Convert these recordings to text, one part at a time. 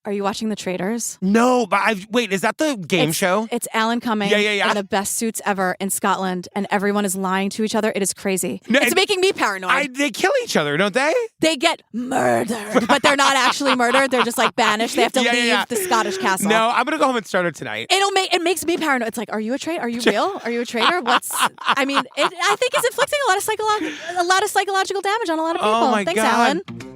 Are you watching The Traitors? No, but wait, is that the game show? It's Alan Cumming in the best suits ever in Scotland, and everyone is lying to each other. It is crazy. No, it's making me paranoid. They kill each other, don't they? They get murdered, but they're not actually murdered. They're just like banished. They have to leave the Scottish castle. No, I'm going to go home and start it tonight. It makes me paranoid. It's like, are you a traitor? Are you real? Are you a traitor? I think it's inflicting a lot of psychological damage on a lot of people. Oh my Thanks, God. Alan.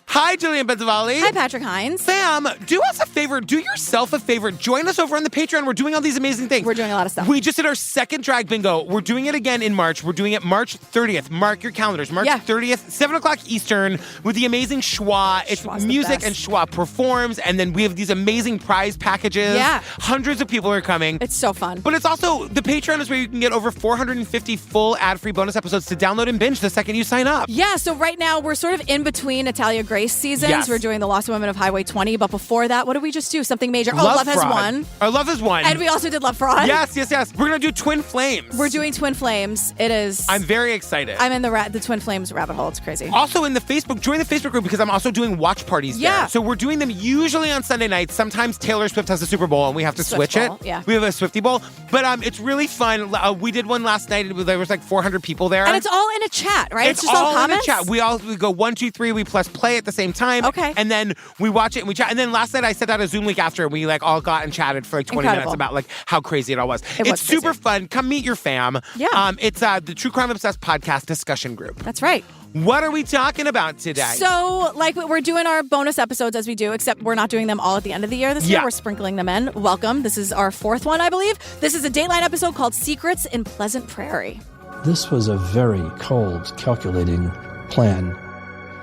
Hi, Julian Benzavalli. Hi, Patrick Hines. Sam, do us a favor. Do yourself a favor. Join us over on the Patreon. We're doing all these amazing things. We're doing a lot of stuff. We just did our second drag bingo. We're doing it again in March. We're doing it March 30th. Mark your calendars. March 30th, 7 o'clock Eastern with the amazing Schwa. It's music and Schwa performs. And then we have these amazing prize packages. Yeah. Hundreds of people are coming. It's so fun. But it's also, the Patreon is where you can get over 450 full ad-free bonus episodes to download and binge the second you sign up. Yeah, so right now we're sort of in between Natalia Grace seasons. Yes. We're doing The Lost Women of Highway 20, but before that, what did we just do? Something major. Love Has Won. Love Has Won. And we also did Love Fraud. Yes. We're going to do Twin Flames. We're doing Twin Flames. It is... I'm very excited. I'm in the Twin Flames rabbit hole. It's crazy. Also in the Facebook, join the Facebook group because I'm also doing watch parties there. So we're doing them usually on Sunday nights. Sometimes Taylor Swift has a Super Bowl and we have to switch it. Yeah. We have a Swiftie Bowl. But it's really fun. We did one last night. There was like 400 people there. And it's all in a chat, right? It's just all comments? in a chat. We go 1, 2, 3. We press play at the same time. Okay. And then we watch it and we chat. And then last night I sent out a Zoom link after and we all got and chatted for 20 minutes about how crazy it all was. It's super fun. Come meet your fam. Yeah. It's the True Crime Obsessed podcast discussion group. That's right. What are we talking about today? So, we're doing our bonus episodes as we do, except we're not doing them all at the end of the year this year. We're sprinkling them in. Welcome. This is our fourth one, I believe. This is a Dateline episode called Secrets in Pleasant Prairie. This was a very cold, calculating plan.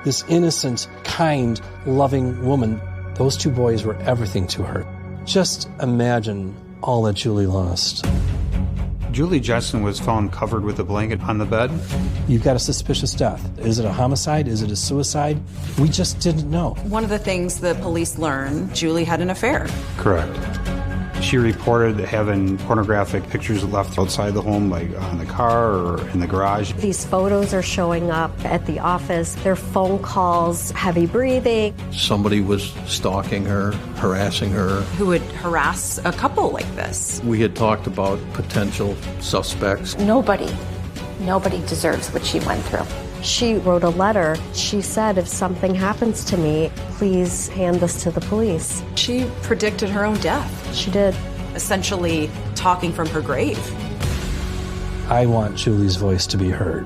This innocent, kind, loving woman, those two boys were everything to her. Just imagine all that Julie lost. Julie Jensen was found covered with a blanket on the bed. You've got a suspicious death. Is it a homicide? Is it a suicide? We just didn't know. One of the things the police learned, Julie had an affair. Correct. She reported having pornographic pictures left outside the home, like on the car or in the garage. These photos are showing up at the office. Their phone calls, heavy breathing. Somebody was stalking her, harassing her. Who would harass a couple like this? We had talked about potential suspects. Nobody deserves what she went through. She wrote a letter. She said, if something happens to me, please hand this to the police. She predicted her own death. She did. Essentially talking from her grave. I want Julie's voice to be heard.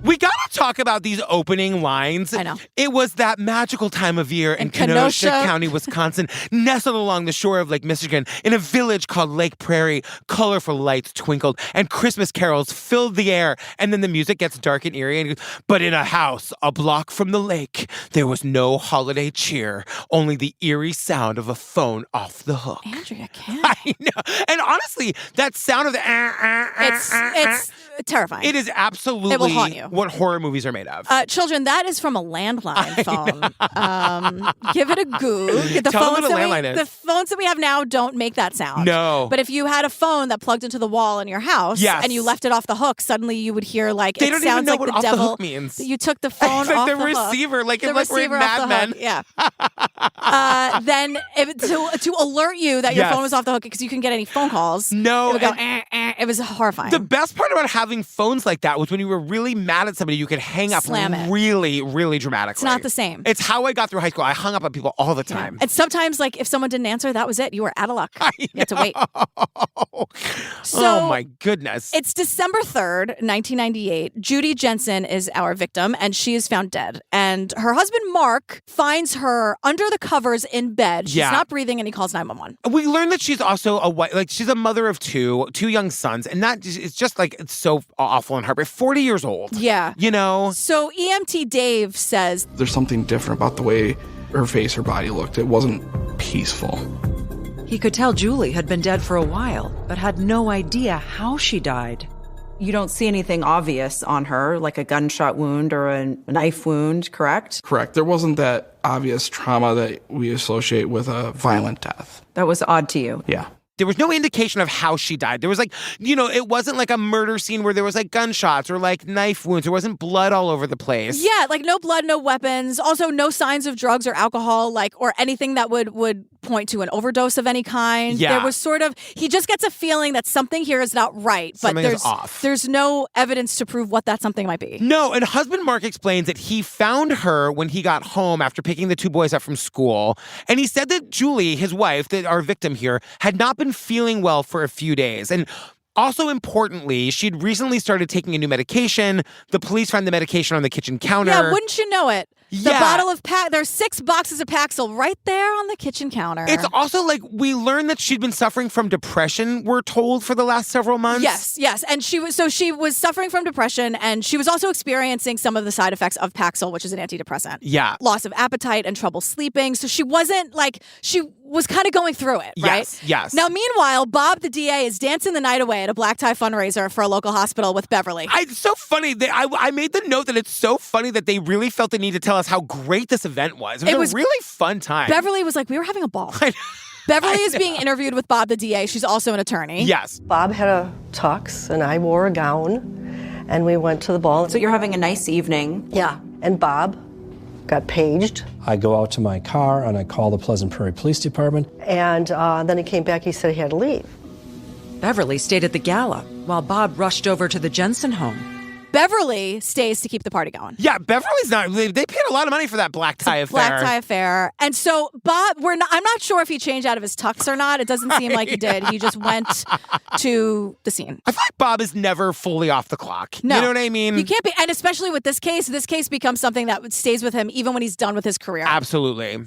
We gotta talk about these opening lines. I know. It was that magical time of year in Kenosha County, Wisconsin, nestled along the shore of Lake Michigan, in a village called Lake Prairie. Colorful lights twinkled and Christmas carols filled the air. And then the music gets dark and eerie. And but in a house a block from the lake, there was no holiday cheer, only the eerie sound of a phone off the hook. Andrea can't. I know. And honestly, that sound of the it's terrifying. It is absolutely It will haunt you. What horror movies are made of. Children, that is from a landline phone. Give it a Google. Tell them what a landline is. The phones that we have now don't make that sound. No. But if you had a phone that plugged into the wall in your house and you left it off the hook, suddenly you would hear they don't even know what the off devil, the hook means. You took the phone it's like off the hook. receiver, like The it's like we're in receiver off Mad the Men. hook. Yeah. Then to alert you that your phone was off the hook because you couldn't get any phone calls. No. It would go, It was horrifying. The best part about having phones like that was when you were really mad at somebody, you could hang up Slam it. really, really dramatically. It's not the same. It's how I got through high school. I hung up on people all the time. And sometimes, if someone didn't answer, that was it. You were out of luck. You had to wait. Oh, my goodness. It's December 3rd, 1998. Julie Jensen is our victim, and she is found dead. And her husband, Mark, finds her under the covers in bed. She's not breathing, and he calls 911. We learned that she's also a wife, she's a mother of two young sons, and that is just it's so awful and heartbreaking. 40 years old. Yeah. You know? So EMT Dave says, there's something different about the way her face, her body looked. It wasn't peaceful. He could tell Julie had been dead for a while, but had no idea how she died. You don't see anything obvious on her, like a gunshot wound or a knife wound, correct? Correct. There wasn't that obvious trauma that we associate with a violent death. That was odd to you. Yeah. There was no indication of how she died. There was like, it wasn't like a murder scene where there was like gunshots or like knife wounds. There wasn't blood all over the place. Yeah, like no blood, no weapons. Also, no signs of drugs or alcohol, like, or anything that would point to an overdose of any kind. Yeah. There was sort of, he just gets a feeling that something here is not right, but Something is off. There's no evidence to prove what that something might be. No, and husband Mark explains that he found her when he got home after picking the two boys up from school. And he said that Julie, his wife, our victim here, had not been feeling well for a few days. And also importantly, she'd recently started taking a new medication. The police found the medication on the kitchen counter. Yeah, wouldn't you know it? The bottle of there's 6 boxes of Paxil right there on the kitchen counter. It's also like we learned that she'd been suffering from depression, we're told, for the last several months. Yes. And she was suffering from depression, and she was also experiencing some of the side effects of Paxil, which is an antidepressant. Yeah. Loss of appetite and trouble sleeping. So she wasn't like, she was kind of going through it, right? Yes. Now, meanwhile, Bob, the DA, is dancing the night away at a black tie fundraiser for a local hospital with Beverly. It's so funny. I made the note that it's so funny that they really felt the need to tell us how great this event was. It was a really fun time. Beverly was like, we were having a ball. Beverly is being interviewed with Bob, the DA. She's also an attorney. Yes. Bob had a tux, and I wore a gown, and we went to the ball. So you're having a nice evening. Yeah. And Bob got paged. I go out to my car, and I call the Pleasant Prairie Police Department. And then he came back. He said he had to leave. Beverly stayed at the gala, while Bob rushed over to the Jensen home. Beverly stays to keep the party going. Yeah, Beverly's not. They paid a lot of money for that black tie affair. Black tie affair. And so Bob, I'm not sure if he changed out of his tux or not. It doesn't seem like he did. He just went to the scene. I feel like Bob is never fully off the clock. No, you know what I mean? You can't be. And especially with this case becomes something that stays with him even when he's done with his career. Absolutely.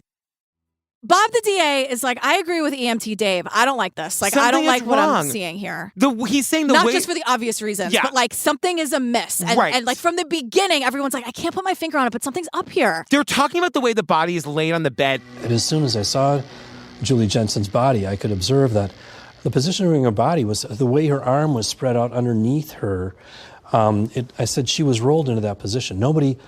Bob the DA is like, I agree with EMT Dave. I don't like this. Like, Something I don't like what wrong. I'm seeing here. He's saying not just for the obvious reasons, Yeah. but like something is amiss. And, Right. and like from the beginning, everyone's like, I can't put my finger on it, but something's up here. They're talking about the way the body is laid on the bed. And as soon as I saw Julie Jensen's body, I could observe that the positioning of her body was the way her arm was spread out underneath her. I said she was rolled into that position. Nobody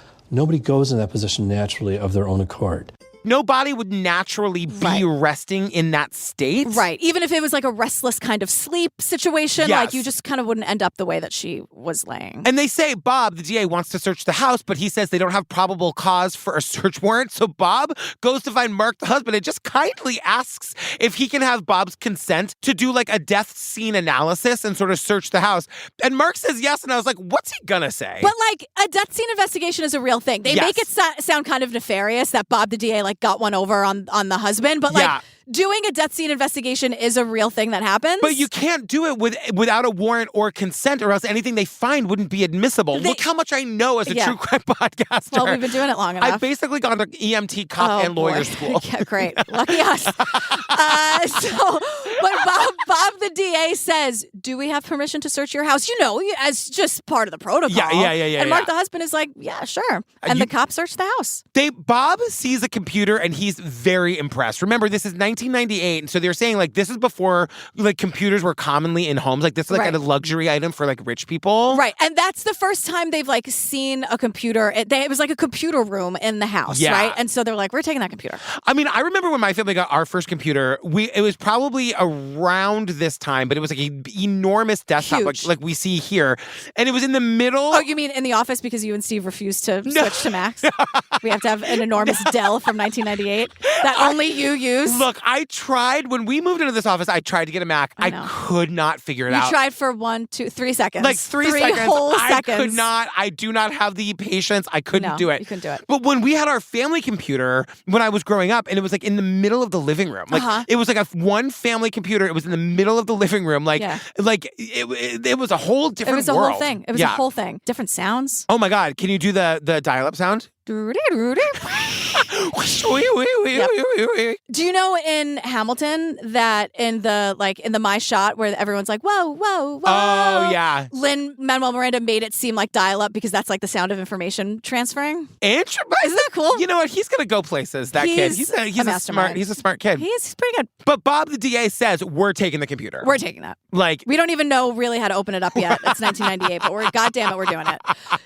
goes in that position naturally of their own accord. No body would naturally be resting in that state. Right. Even if it was like a restless kind of sleep situation, Yes. like you just kind of wouldn't end up the way that she was laying. And they say Bob, the DA, wants to search the house, but he says they don't have probable cause for a search warrant. So Bob goes to find Mark, the husband, and just kindly asks if he can have Bob's consent to do like a death scene analysis and sort of search the house. And Mark says yes. And I was like, what's he gonna say? But like a death scene investigation is a real thing. They make it sound kind of nefarious that Bob, the DA, like got one over on the husband. But like doing a death scene investigation is a real thing that happens. But you can't do it without a warrant or consent, or else anything they find wouldn't be admissible. Look how much I know as a true crime podcaster. Well, we've been doing it long enough. I've basically gone to EMT, cop, and lawyer school. Yeah, great. Lucky us. But Bob, the DA says, do we have permission to search your house? You know, as just part of the protocol. Yeah. And Mark, the husband, is like, yeah, sure. And the cop searched the house. Bob sees a computer and he's very impressed. Remember, this is 1998, and so they're saying like this is before like computers were commonly in homes. Like this is like a luxury item for like rich people. Right. And that's the first time they've like seen a computer. It was like a computer room in the house, right? And so they're like, we're taking that computer. I mean, I remember when my family got our first computer, it was probably around this time, but it was like an enormous desktop like we see here. And it was in the middle. Oh, you mean in the office because you and Steve refused to switch to Macs? We have to have an enormous Dell from 1998 that only you use. Look, I tried when we moved into this office. I tried to get a Mac. I could not figure it out. You tried for 1, 2, 3 seconds. Like three seconds. Whole seconds. I could not. I do not have the patience. I couldn't do it. You couldn't do it. But when we had our family computer when I was growing up, and it was like in the middle of the living room. Like it was like one family computer. It was in the middle of the living room. Like it was a whole different world. It was a whole thing. It was a whole thing. Different sounds. Oh my God. Can you do the dial-up sound? Do you know in Hamilton that in the My Shot where everyone's like, whoa, whoa, whoa. Oh, yeah. Lin-Manuel Miranda made it seem like dial-up because that's like the sound of information transferring. Isn't that cool? You know what? He's going to go places, that kid. He's a smart kid. He's pretty good. But Bob, the DA, says, we're taking the computer. We're taking that. Like, we don't even know really how to open it up yet. It's 1998, but we're doing it.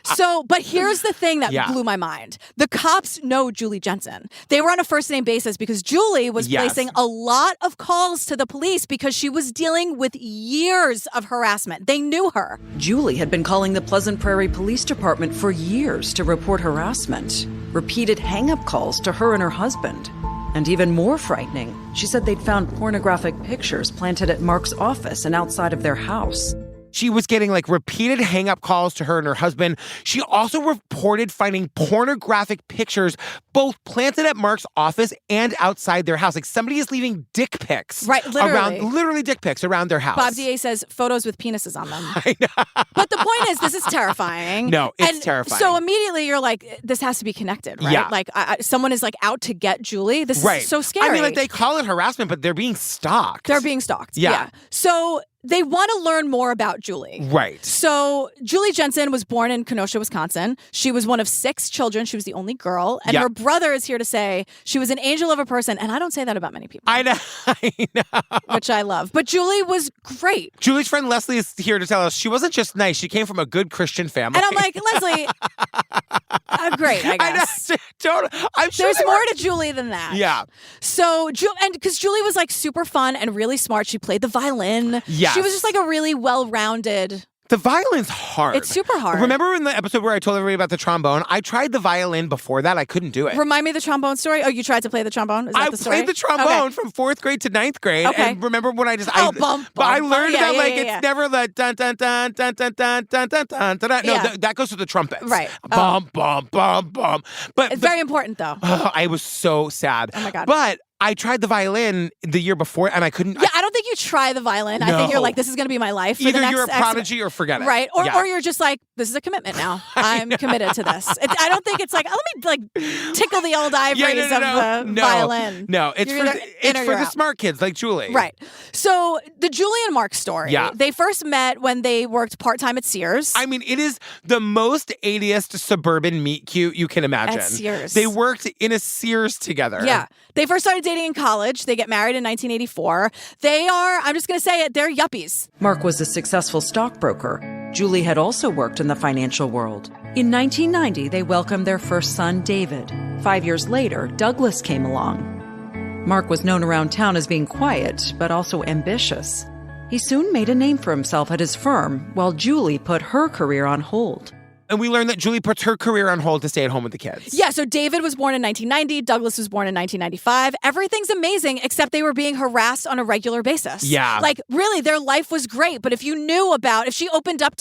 So, but here's the thing that blew my mind. The cops know Julie Jensen. Jensen. They were on a first-name basis because Julie was placing a lot of calls to the police because she was dealing with years of harassment. They knew her. Julie had been calling the Pleasant Prairie Police Department for years to report harassment. Repeated hang-up calls to her and her husband. And even more frightening, she said they'd found pornographic pictures planted at Mark's office and outside of their house. She was getting like repeated hang-up calls to her and her husband. She also reported finding pornographic pictures both planted at Mark's office and outside their house. Like somebody is leaving dick pics. Right, literally. Literally dick pics around their house. Bob DA says photos with penises on them. I know. But the point is, this is terrifying. No, it's terrifying. So immediately you're like, this has to be connected, right? Yeah. Like someone is like out to get Julie. This is so scary. I mean, like they call it harassment, but they're being stalked. They're being stalked. Yeah. So they want to learn more about Julie. Right. So Julie Jensen was born in Kenosha, Wisconsin. She was one of 6 children. She was the only girl. And her brother is here to say she was an angel of a person. And I don't say that about many people. I know. Which I love. But Julie was great. Julie's friend Leslie is here to tell us she wasn't just nice. She came from a good Christian family. And I'm like, Leslie, great, I guess. I'm sure there's more to Julie than that. Yeah. So, and because Julie was like super fun and really smart. She played the violin. Yes. She was just like a really well-rounded. The violin's hard. It's super hard. Remember in the episode where I told everybody about the trombone? I tried the violin before that. I couldn't do it. Remind me of the trombone story. Oh, you tried to play the trombone? Is that the story? I played the trombone from 4th grade to 9th grade. Okay. And remember when I just... bump, bump. But I learned that it's never the dun dun dun dun dun dun dun dun dun dun. No, that goes to the trumpets. Right. Bum, bum, bum, bum. But it's very important, though. I was so sad. Oh, my God. But I tried the violin the year before, and I couldn't... Yeah, I don't think you try the violin. No. I think you're like, this is going to be my life for Either the next you're a prodigy or forget it. Right. Or you're just like, this is a commitment now. I'm committed to this. I don't think it's like, let me like tickle the old ivories of the violin. No, it's for the smart kids like Julie. Right. So the Julie and Mark story. Yeah. They first met when they worked part-time at Sears. I mean, it is the most 80th suburban meet cute you can imagine. At Sears. They worked in a Sears together. Yeah. They first started dating in college. They get married in 1984. They are, I'm just going to say it, they're yuppies. Mark was a successful stockbroker. Julie had also worked in the financial world. In 1990, they welcomed their first son, David. 5 years later, Douglas came along. Mark was known around town as being quiet, but also ambitious. He soon made a name for himself at his firm, while Julie put her career on hold. And we learned that Julie puts her career on hold to stay at home with the kids. Yeah, so David was born in 1990. Douglas was born in 1995. Everything's amazing, except they were being harassed on a regular basis. Yeah. Like, really, their life was great. But if you knew about, if Julie opened up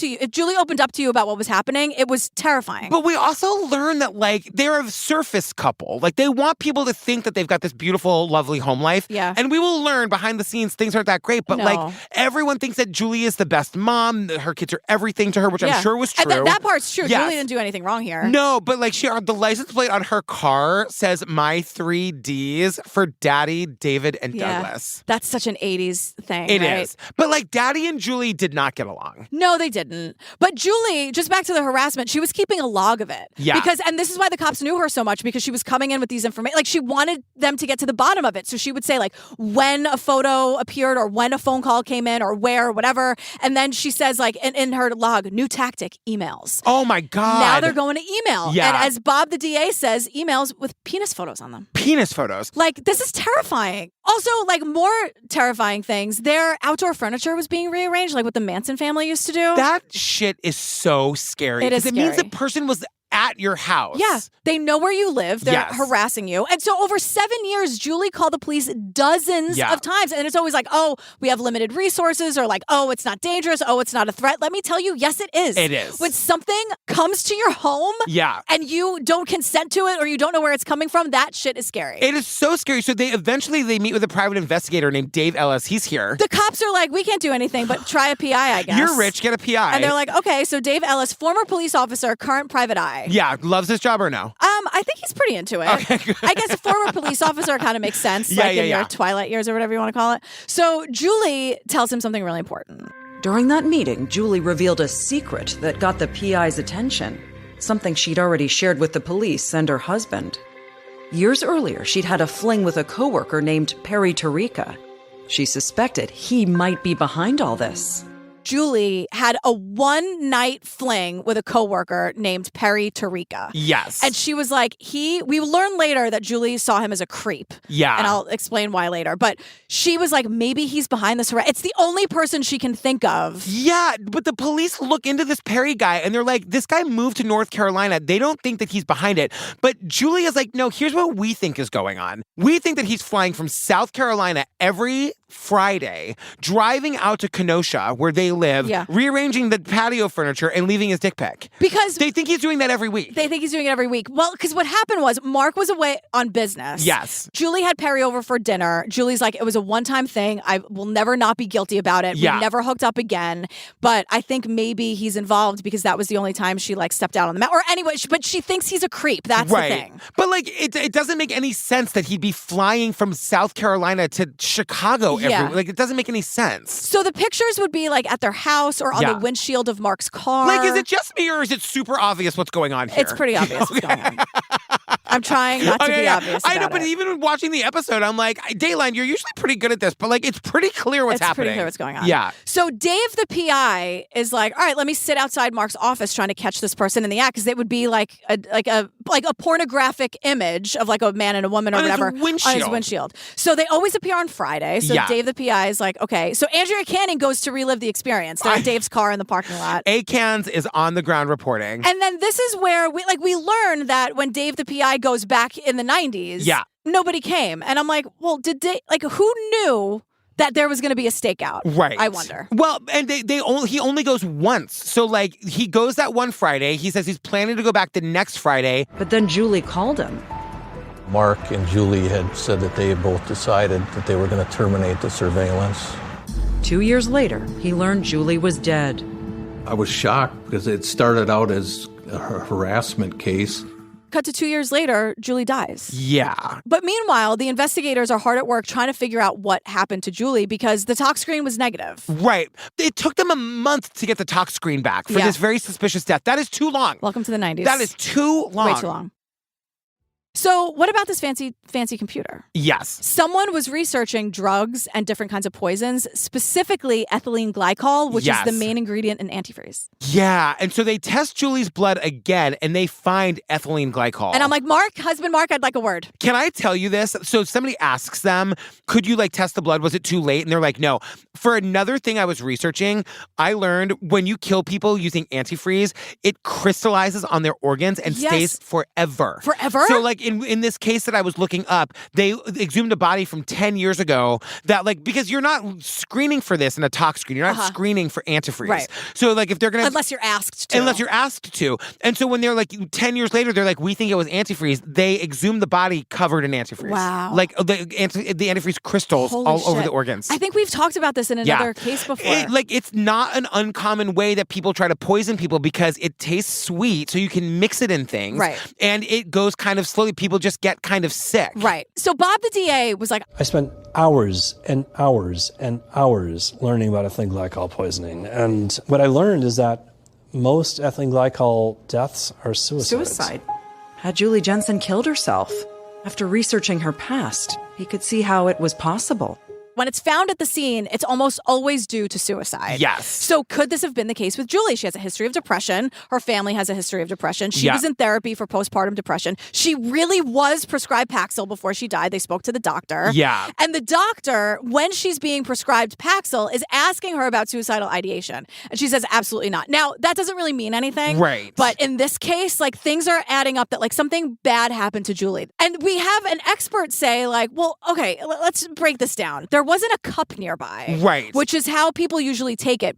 to you about what was happening, it was terrifying. But we also learned that, like, they're a surface couple. Like, they want people to think that they've got this beautiful, lovely home life. Yeah. And we will learn behind the scenes things aren't that great. But, like, everyone thinks that Julie is the best mom. That her kids are everything to her, which I'm sure was true. And that part's true. Yes. Julie didn't do anything wrong here. No, but like the license plate on her car says my 3 Ds for Daddy, David, and Douglas. That's such an 80s thing. It right? is. But like Daddy and Julie did not get along. No, they didn't. But Julie, just back to the harassment, she was keeping a log of it. Yeah. And this is why the cops knew her so much, because she was coming in with these information. Like, she wanted them to get to the bottom of it. So she would say, like, when a photo appeared or when a phone call came in or where or whatever. And then she says, like, in her log, new tactic, emails. Oh my God. Now they're going to email. Yeah. And as Bob the DA says, emails with penis photos on them. Penis photos. Like, this is terrifying. Also, like, more terrifying things, their outdoor furniture was being rearranged, like what the Manson family used to do. That shit is so scary. It is scary. It means the person was at your house. Yeah. They know where you live. They're harassing you. And so over 7 years, Julie called the police dozens of times. And it's always like, oh, we have limited resources, or like, oh, it's not dangerous. Oh, it's not a threat. Let me tell you, yes, it is. It is. When something comes to your home and you don't consent to it or you don't know where it's coming from, that shit is scary. It is so scary. So they meet with a private investigator named Dave Ellis. He's here. The cops are like, we can't do anything but try a PI, I guess. You're rich, get a PI. And they're like, okay, so Dave Ellis, former police officer, current private eye. Yeah, loves his job or no? I think he's pretty into it. Okay, good. I guess a former police officer kind of makes sense, in your twilight years or whatever you want to call it. So Julie tells him something really important. During that meeting, Julie revealed a secret that got the PI's attention, something she'd already shared with the police and her husband. Years earlier, she'd had a fling with a coworker named Perry Tarika. She suspected he might be behind all this. Julie had a one-night fling with a coworker named Perry Tarika. Yes. And she was like, we learned later that Julie saw him as a creep. Yeah. And I'll explain why later. But she was like, maybe he's behind this. It's the only person she can think of. Yeah, but the police look into this Perry guy and they're like, this guy moved to North Carolina. They don't think that he's behind it. But Julie is like, no, here's what we think is going on. We think that he's flying from South Carolina every Friday, driving out to Kenosha, where they live, rearranging the patio furniture and leaving his dick pic. Because they think he's doing that every week. They think he's doing it every week. Well, because what happened was Mark was away on business. Yes. Julie had Perry over for dinner. Julie's like, it was a one-time thing. I will never not be guilty about it. Yeah. We never hooked up again. But I think maybe he's involved because that was the only time she stepped out on the mat. Or anyway, but she thinks he's a creep. That's the thing. But it doesn't make any sense that he'd be flying from South Carolina to Chicago every week. It doesn't make any sense. So the pictures would be at their house or on the windshield of Mark's car. Is it just me or is it super obvious what's going on here? It's pretty obvious what's going on. I'm trying not to be obvious about I know, but even watching the episode, I'm like, Dateline, you're usually pretty good at this, but it's pretty clear what's happening. It's pretty clear what's going on. Yeah. So Dave, the PI, is like, all right, let me sit outside Mark's office trying to catch this person in the act, because it would be like a pornographic image of a man and a woman or on whatever his on his windshield. So they always appear on Friday. So Dave, the PI, is like, okay. So Andrea Canning goes to relive the experience. They're in Dave's car in the parking lot. A-Cans is on the ground reporting. And then this is where we learn that when Dave, the PI, goes back in the 90s, nobody came. And I'm like, well, did they, who knew that there was going to be a stakeout? Right. I wonder. Well, and he only goes once. So he goes that one Friday. He says he's planning to go back the next Friday. But then Julie called him. Mark and Julie had said that they had both decided that they were going to terminate the surveillance. 2 years later, he learned Julie was dead. I was shocked because it started out as a harassment case. Cut to 2 years later, Julie dies. Yeah. But meanwhile, the investigators are hard at work trying to figure out what happened to Julie because the tox screen was negative. Right. It took them a month to get the tox screen back for this very suspicious death. That is too long. Welcome to the 90s. That is too long. Way too long. So what about this fancy computer? Yes. Someone was researching drugs and different kinds of poisons, specifically ethylene glycol, which is the main ingredient in antifreeze. Yeah. And so they test Julie's blood again, and they find ethylene glycol. And I'm like, husband Mark, I'd like a word. Can I tell you this? So somebody asks them, could you test the blood? Was it too late? And they're like, no. For another thing I was researching, I learned when you kill people using antifreeze, it crystallizes on their organs and stays forever. Forever? So in this case that I was looking up, they exhumed a body from 10 years ago that because you're not screening for this in a tox screen. You're not screening for antifreeze. Right. So if they're going to... Unless you're asked to. And so when they're 10 years later, they're like, we think it was antifreeze. They exhumed the body covered in antifreeze. Wow. The antifreeze crystals over the organs. I think we've talked about this in another case before. It's not an uncommon way that people try to poison people because it tastes sweet, so you can mix it in things. Right. And it goes kind of slowly. People just get kind of sick. Right. So Bob the DA was like... I spent hours and hours and hours learning about ethylene glycol poisoning. And what I learned is that most ethylene glycol deaths are suicide. Had Julie Jensen killed herself? After researching her past, he could see how it was possible. When it's found at the scene, it's almost always due to suicide. Yes. So could this have been the case with Julie? She has a history of depression. Her family has a history of depression. She was in therapy for postpartum depression. She really was prescribed Paxil before she died. They spoke to the doctor. Yeah. And the doctor, when she's being prescribed Paxil, is asking her about suicidal ideation. And she says, absolutely not. Now, that doesn't really mean anything. Right. But in this case, things are adding up that something bad happened to Julie. And we have an expert say well, okay, let's break this down. There wasn't a cup nearby. Right. Which is how people usually take it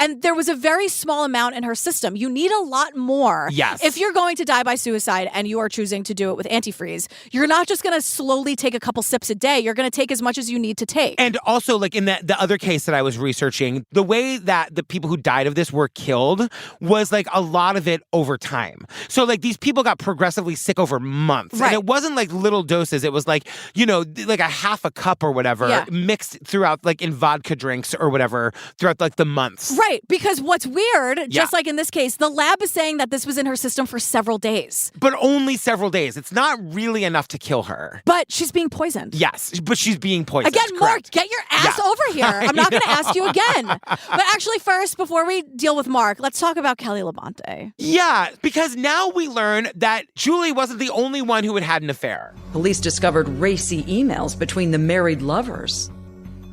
and there was a very small amount in her system. You need a lot more. Yes. If you're going to die by suicide and you are choosing to do it with antifreeze, you're not just going to slowly take a couple sips a day. You're going to take as much as you need to take. And also, in the other case that I was researching, the way that the people who died of this were killed was a lot of it over time. So these people got progressively sick over months. Right. And it wasn't little doses. It was a half a cup or whatever mixed mixed throughout, like in vodka drinks or whatever, throughout like the months. Right, because what's weird, just like in this case, the lab is saying that this was in her system for several days. But only several days. It's not really enough to kill her. But she's being poisoned. Yes, but she's being poisoned. Again, Mark, get your ass over here. I'm not going to ask you again. But actually, first, before we deal with Mark, let's talk about Kelly Labonte. Yeah, because now we learn that Julie wasn't the only one who had an affair. Police discovered racy emails between the married lovers.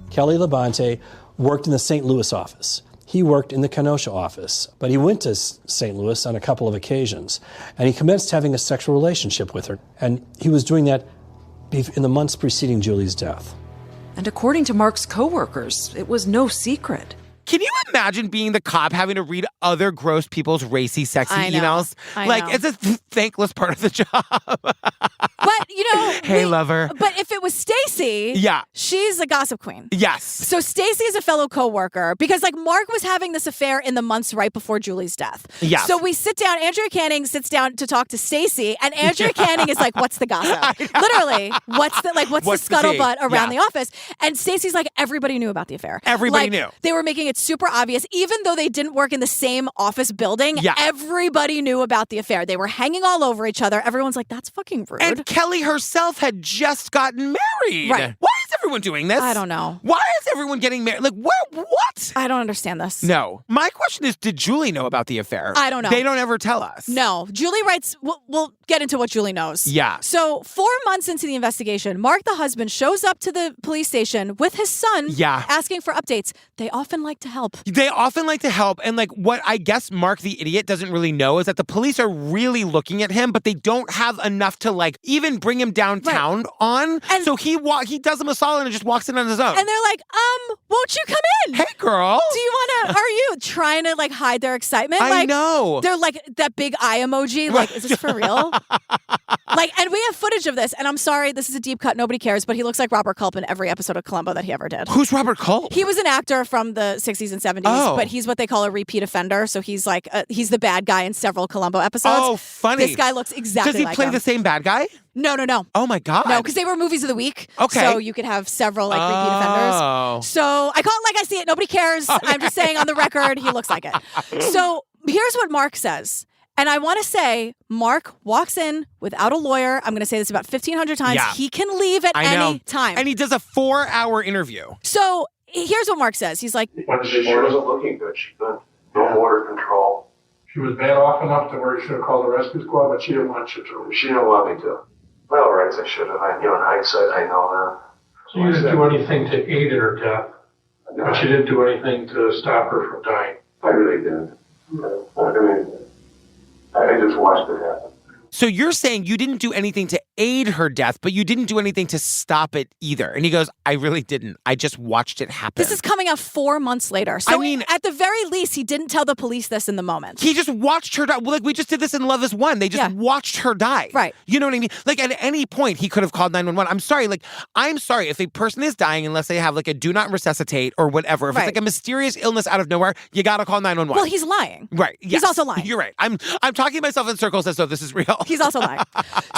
Kelly Labonte worked in the St. Louis office. He worked in the Kenosha office, but he went to St. Louis on a couple of occasions, and he commenced having a sexual relationship with her. And he was doing that in the months preceding Julie's death. And according to Mark's coworkers, it was no secret. Can you imagine being the cop having to read other gross people's racy, sexy emails? I know. It's a thankless part of the job. But, hey, lover. But if it was Stacy, she's a gossip queen. Yes. So Stacy is a fellow coworker because, Mark was having this affair in the months right before Julie's death. Yes. So we sit down, Andrea Canning sits down to talk to Stacy, and Andrea Canning is like, what's the gossip? Literally, what's the scuttlebutt around the office? And Stacy's like, everybody knew about the affair. Everybody knew. They were making it super obvious, even though they didn't work in the same office building. Yeah. Everybody knew about the affair. They were hanging all over each other. Everyone's like, that's fucking rude. And Kelly herself had just gotten married. Right. Why is everyone doing this? I don't know. Why is everyone getting married? What? I don't understand this. No. My question is, did Julie know about the affair? I don't know. They don't ever tell us. No. Julie writes, we'll get into what Julie knows. Yeah. So 4 months into the investigation, Mark, the husband, shows up to the police station with his son asking for updates. They often like to help. And what I guess Mark the idiot doesn't really know is that the police are really looking at him, but they don't have enough to even bring him downtown on. And so he does him a solid and just walks in on his own. And they're like, won't you come in? Hey, girl. Do you want to, are you trying to hide their excitement? I know. They're that big eye emoji. Is this for real? And we have footage of this. And I'm sorry, this is a deep cut. Nobody cares. But he looks like Robert Culp in every episode of Columbo that he ever did. Who's Robert Culp? He was an actor from the 60s and 70s. But he's what they call a repeat offender. So he's he's the bad guy in several Columbo episodes. Oh, funny. This guy looks exactly like him. Does he play the same bad guy? No. Oh, my God. No, because they were movies of the week. Okay. So you could have several repeat offenders. So I call it like I see it. Nobody cares. Okay. I'm just saying on the record, he looks like it. So here's what Mark says. And I want to say, Mark walks in without a lawyer. I'm going to say this about 1,500 times. Yeah. He can leave at any time. And he does a 4-hour interview. So here's what Mark says. He's like, she wasn't looking good. She couldn't. No motor control. She was bad off enough to where she should have called the rescue squad, but she didn't want you to. She didn't want me to. Well, right, I should have. In hindsight, I know that. So you didn't do anything to aid in her death, but you didn't do anything to stop her from dying. I really did. I just watched it happen. So you're saying you didn't do anything to aid her death, but you didn't do anything to stop it either. And he goes, I really didn't. I just watched it happen. This is coming out 4 months later. So at the very least, he didn't tell the police this in the moment. He just watched her die. We just did this in Love is One. They just watched her die. Right. You know what I mean? At any point, he could have called 911. I'm sorry if a person is dying unless they have a do not resuscitate or whatever. If it's a mysterious illness out of nowhere, you got to call 911. Well, he's lying. Right. Yes. He's also lying. You're right. I'm talking myself in circles as though this is real. He's also lying.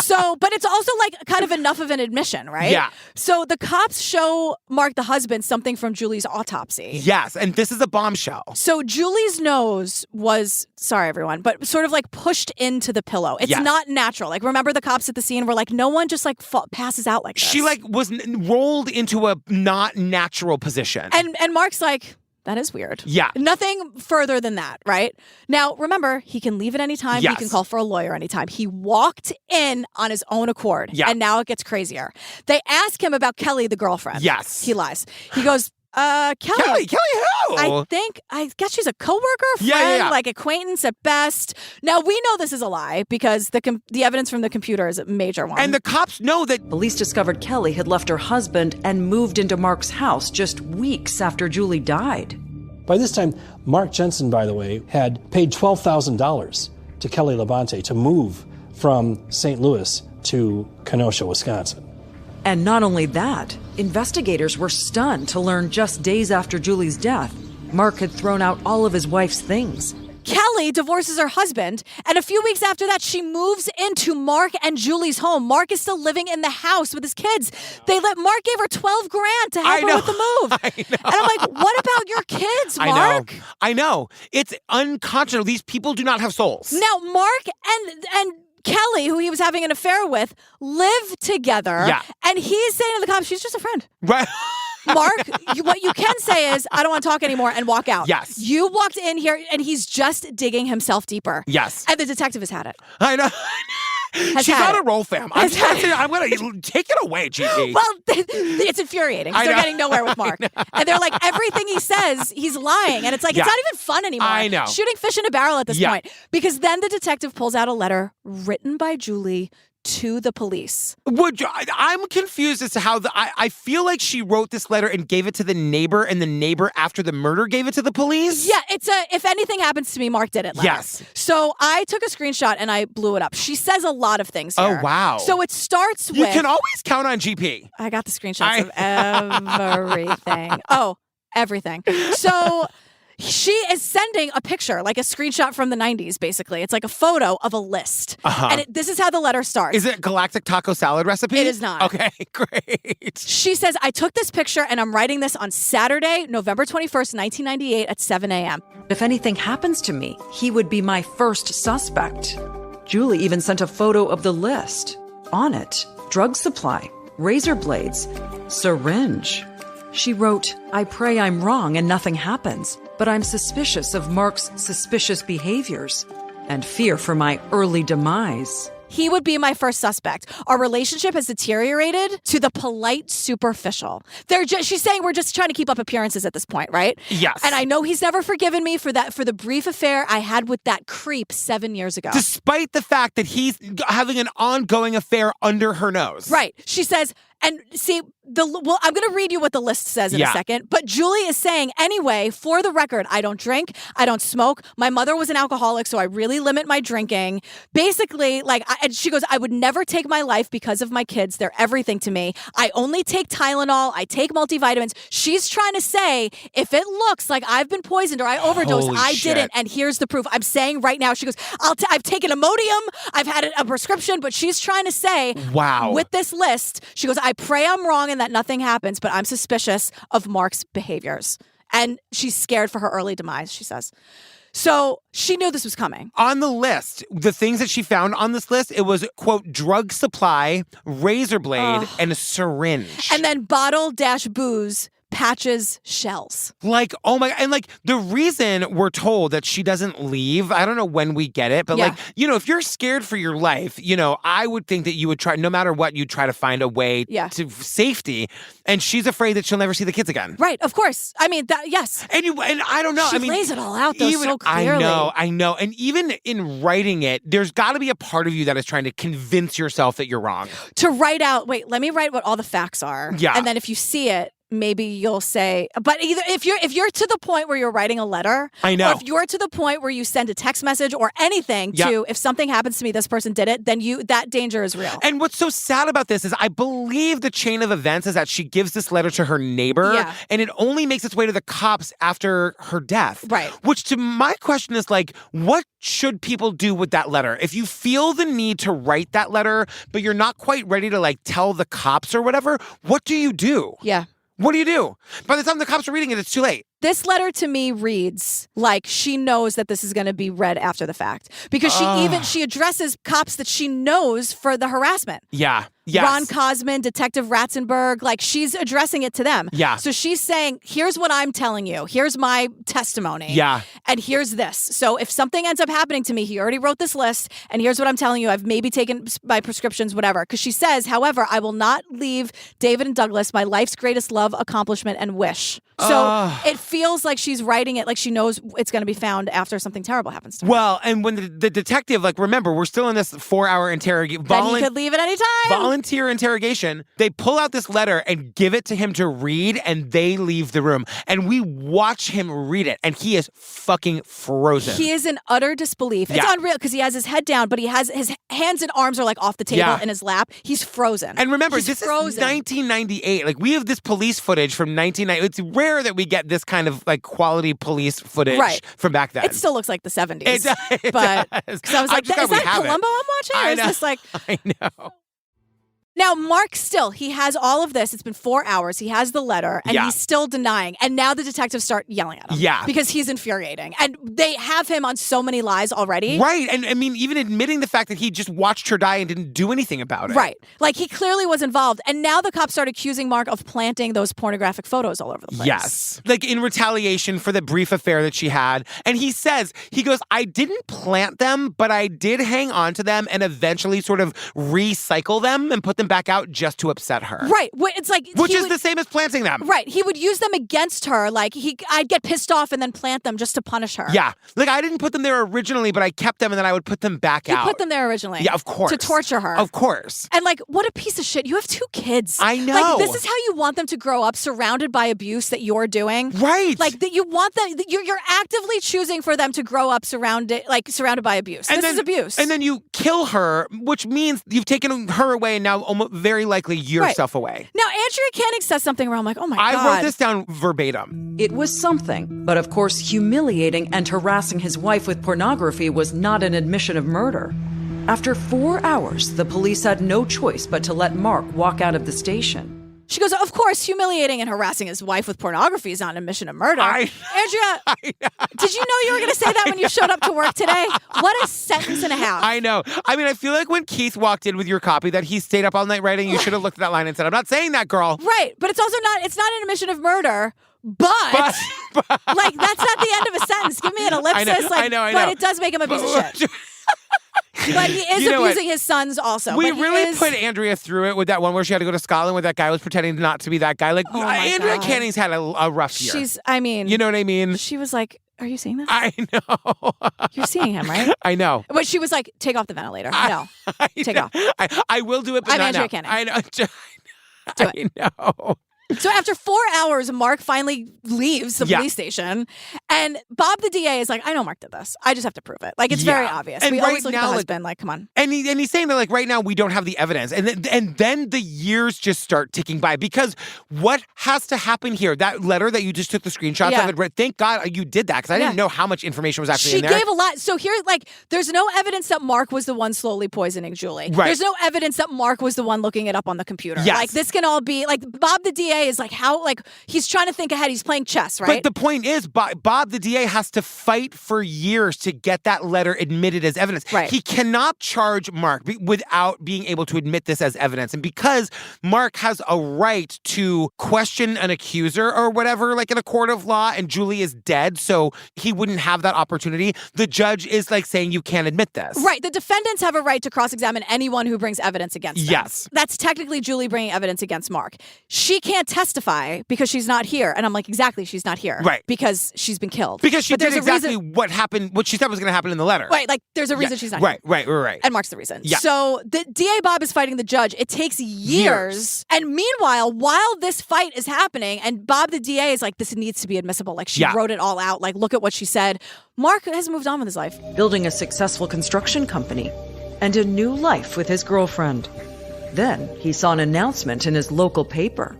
So, but it's also kind of enough of an admission, right? Yeah. So the cops show Mark, the husband, something from Julie's autopsy. Yes, and this is a bombshell. So Julie's nose was, sorry everyone, but sort of pushed into the pillow. It's not natural. Remember the cops at the scene were no one just passes out like this. She was rolled into a not natural position. And Mark's like, that is weird. Yeah. Nothing further than that, right? Now, remember, he can leave at any time. Yes. He can call for a lawyer anytime. He walked in on his own accord. Yeah. And now it gets crazier. They ask him about Kelly, the girlfriend. Yes. He lies. He goes, Kelly who? I guess she's a coworker, friend, acquaintance at best. Now, we know this is a lie because the evidence from the computer is a major one. And the cops know that police discovered Kelly had left her husband and moved into Mark's house just weeks after Julie died. By this time, Mark Jensen, by the way, had paid $12,000 to Kelly Labonte to move from St. Louis to Kenosha, Wisconsin. And not only that, investigators were stunned to learn just days after Julie's death, Mark had thrown out all of his wife's things. Kelly divorces her husband, and a few weeks after that, she moves into Mark and Julie's home. Mark is still living in the house with his kids. Mark gave her $12,000 to help her with the move. And I'm like, what about your kids, Mark? I know. It's unconscionable. These people do not have souls. Now, Mark and Kelly, who he was having an affair with, live together. Yeah. And he's saying to the cops, she's just a friend. Right. Mark, what you can say is, I don't want to talk anymore, and walk out. Yes. You walked in here, and he's just digging himself deeper. Yes. And the detective has had it. I know. She's on a roll, fam. I'm going to take it away, GP. Well, it's infuriating. They're getting nowhere with Mark. And they're like, everything he says, he's lying. And it's like, it's not even fun anymore. I know. Shooting fish in a barrel at this point. Because then the detective pulls out a letter written by Julie to the police. I'm confused as to how I feel like she wrote this letter and gave it to the neighbor, and the neighbor after the murder gave it to the police? Yeah, it's if anything happens to me, Mark did it letter. Yes. So I took a screenshot and I blew it up. She says a lot of things here. Oh, wow. So it starts with... You can always count on GP. I got the screenshots of everything. Oh, everything. So... She is sending a picture, like a screenshot from the 90s, basically. It's like a photo of a list. And this is how the letter starts. Is it galactic taco salad recipe? It is not. Okay, great. She says, I took this picture and I'm writing this on Saturday, November 21st, 1998 at 7 a.m. If anything happens to me, he would be my first suspect. Julie even sent a photo of the list. On it, drug supply, razor blades, syringe. She wrote, I pray I'm wrong and nothing happens, but I'm suspicious of Mark's suspicious behaviors and fear for my early demise. He would be my first suspect. Our relationship has deteriorated to the polite superficial. She's saying we're just trying to keep up appearances at this point, right? Yes. And I know he's never forgiven me for the brief affair I had with that creep 7 years ago. Despite the fact that he's having an ongoing affair under her nose. Right. She says, and see, I'm going to read you what the list says in a second. But Julie is saying, anyway, for the record, I don't drink. I don't smoke. My mother was an alcoholic, so I really limit my drinking. Basically, and she goes, I would never take my life because of my kids. They're everything to me. I only take Tylenol. I take multivitamins. She's trying to say, if it looks like I've been poisoned or I overdosed, I didn't. And here's the proof. I'm saying right now, she goes, I've taken Imodium. I've had a prescription. But she's trying to say, with this list, she goes, I pray I'm wrong and that nothing happens, but I'm suspicious of Mark's behaviors. And she's scared for her early demise, she says. So she knew this was coming. On the list, the things that she found on this list, it was, quote, drug supply, razor blade, and a syringe. And then bottle-booze, patches, shells. Like, oh my, and like the reason we're told that she doesn't leave, I don't know when we get it, but like, if you're scared for your life, I would think that you would try, no matter what, you'd try to find a way to safety. And she's afraid that she'll never see the kids again. Right, of course. I mean, yes. And I don't know. She lays it all out though so clearly. I know. And even in writing it, there's got to be a part of you that is trying to convince yourself that you're wrong. To write out, let me write what all the facts are. Yeah. And then if you see it, maybe you'll say, but either if you're to the point where you're writing a letter, I know. Or if you're to the point where you send a text message or anything to, if something happens to me, this person did it, then that danger is real. And what's so sad about this is I believe the chain of events is that she gives this letter to her neighbor and it only makes its way to the cops after her death. Right. Which to my question is like, what should people do with that letter? If you feel the need to write that letter, but you're not quite ready to tell the cops or whatever, what do you do? Yeah. What do you do? By the time the cops are reading it, it's too late. This letter to me reads like she knows that this is going to be read after the fact because she addresses cops that she knows for the harassment. Yeah. Yes. Ron Cosman, Detective Ratzenberg, she's addressing it to them. Yeah. So she's saying, here's what I'm telling you. Here's my testimony. Yeah. And here's this. So if something ends up happening to me, he already wrote this list. And here's what I'm telling you. I've maybe taken my prescriptions, whatever. Because she says, however, I will not leave David and Douglas, my life's greatest love, accomplishment, and wish. So it feels like she's writing it like she knows it's going to be found after something terrible happens to her. Well, and when the detective, remember, we're still in this 4-hour interrogation. That he could leave at any time. volunteer interrogation. They pull out this letter and give it to him to read, and they leave the room. And we watch him read it, and he is fucking frozen. He is in utter disbelief. It's unreal because he has his head down, but he has his hands and arms are like off the table in his lap. He's frozen. And remember, this is 1998. Like, we have this police footage from 1990. It's rare that we get this kind of like quality police footage from back then. It still looks like the 70s. It does. But because I was like, is that Columbo I'm watching? Or is this like... I know. Now, Mark still, he has all of this. It's been 4 hours. He has the letter, and he's still denying. And now the detectives start yelling at him. Yeah. Because he's infuriating. And they have him on so many lies already. Right. And I mean, even admitting the fact that he just watched her die and didn't do anything about it. Right. Like, he clearly was involved. And now the cops start accusing Mark of planting those pornographic photos all over the place. Yes. Like, in retaliation for the brief affair that she had. And he goes, I didn't plant them, but I did hang on to them and eventually sort of recycle them and put them back out just to upset her. Right. It's like... Which is the same as planting them. Right. He would use them against her. Like, I'd get pissed off and then plant them just to punish her. Yeah. Like, I didn't put them there originally, but I kept them and then I would put them back out. You put them there originally. Yeah, of course. To torture her. Of course. And like, what a piece of shit. You have 2 kids. I know. Like, this is how you want them to grow up, surrounded by abuse that you're doing. Right. Like, that you want them, you're actively choosing for them to grow up surrounded by abuse. This is abuse. And then you kill her, which means you've taken her away and now almost very likely yourself away. Now, Andrea Canning says something where I'm like, oh my God. I wrote this down verbatim. It was something, but of course, humiliating and harassing his wife with pornography was not an admission of murder. After 4 hours, the police had no choice but to let Mark walk out of the station. She goes, of course, humiliating and harassing his wife with pornography is not an admission of murder. Andrea, did you know you were going to say that when you showed up to work today? What a sentence and a half. I know. I mean, I feel like when Keith walked in with your copy that he stayed up all night writing, you should have looked at that line and said, I'm not saying that, girl. Right. But it's not an admission of murder. But like, that's not the end of a sentence. Give me an ellipsis. I know. But it does make him a piece of shit. But he is abusing his sons also. We really put Andrea through it with that one where she had to go to Scotland where that guy was pretending not to be that guy. Like, Andrea Canning's had a rough year. You know what I mean? She was like, are you seeing this? I know. You're seeing him, right? I know. But she was like, take off the ventilator. No. Take off. I will do it, but I'm not Andrea now. Canning. I know. Do it. I know. So after 4 hours, Mark finally leaves the police station, and Bob the DA is like, I know Mark did this. I just have to prove it. Like, it's very obvious. And we right always look now, at the husband like, come on. And he's saying that, like, right now we don't have the evidence. And then the years just start ticking by. Because what has to happen here, that letter that you just took the screenshots of, it, thank God you did that, because I didn't know how much information was actually in there. She gave a lot. So here, like, there's no evidence that Mark was the one slowly poisoning Julie. Right. There's no evidence that Mark was the one looking it up on the computer. Yes. Like, this can all be, like, Bob the DA is like, how, like, he's trying to think ahead. He's playing chess, right? But the point is, Bob the DA has to fight for years to get that letter admitted as evidence. Right. He cannot charge Mark without being able to admit this as evidence. And because Mark has a right to question an accuser or whatever, like in a court of law, and Julie is dead, so he wouldn't have that opportunity, the judge is like saying you can't admit this. Right. The defendants have a right to cross-examine anyone who brings evidence against them. Yes. That's technically Julie bringing evidence against Mark. She can't testify because she's not here. And I'm like, exactly, she's not here. Right. Because she's been killed. Because she did exactly what happened, what she said was going to happen in the letter. Right. Like, there's a reason she's not here. Right. And Mark's the reason. Yeah. So the DA Bob is fighting the judge. It takes years. And meanwhile, while this fight is happening, and Bob the DA is like, this needs to be admissible. Like, she wrote it all out. Like, look at what she said. Mark has moved on with his life. Building a successful construction company and a new life with his girlfriend. Then he saw an announcement in his local paper.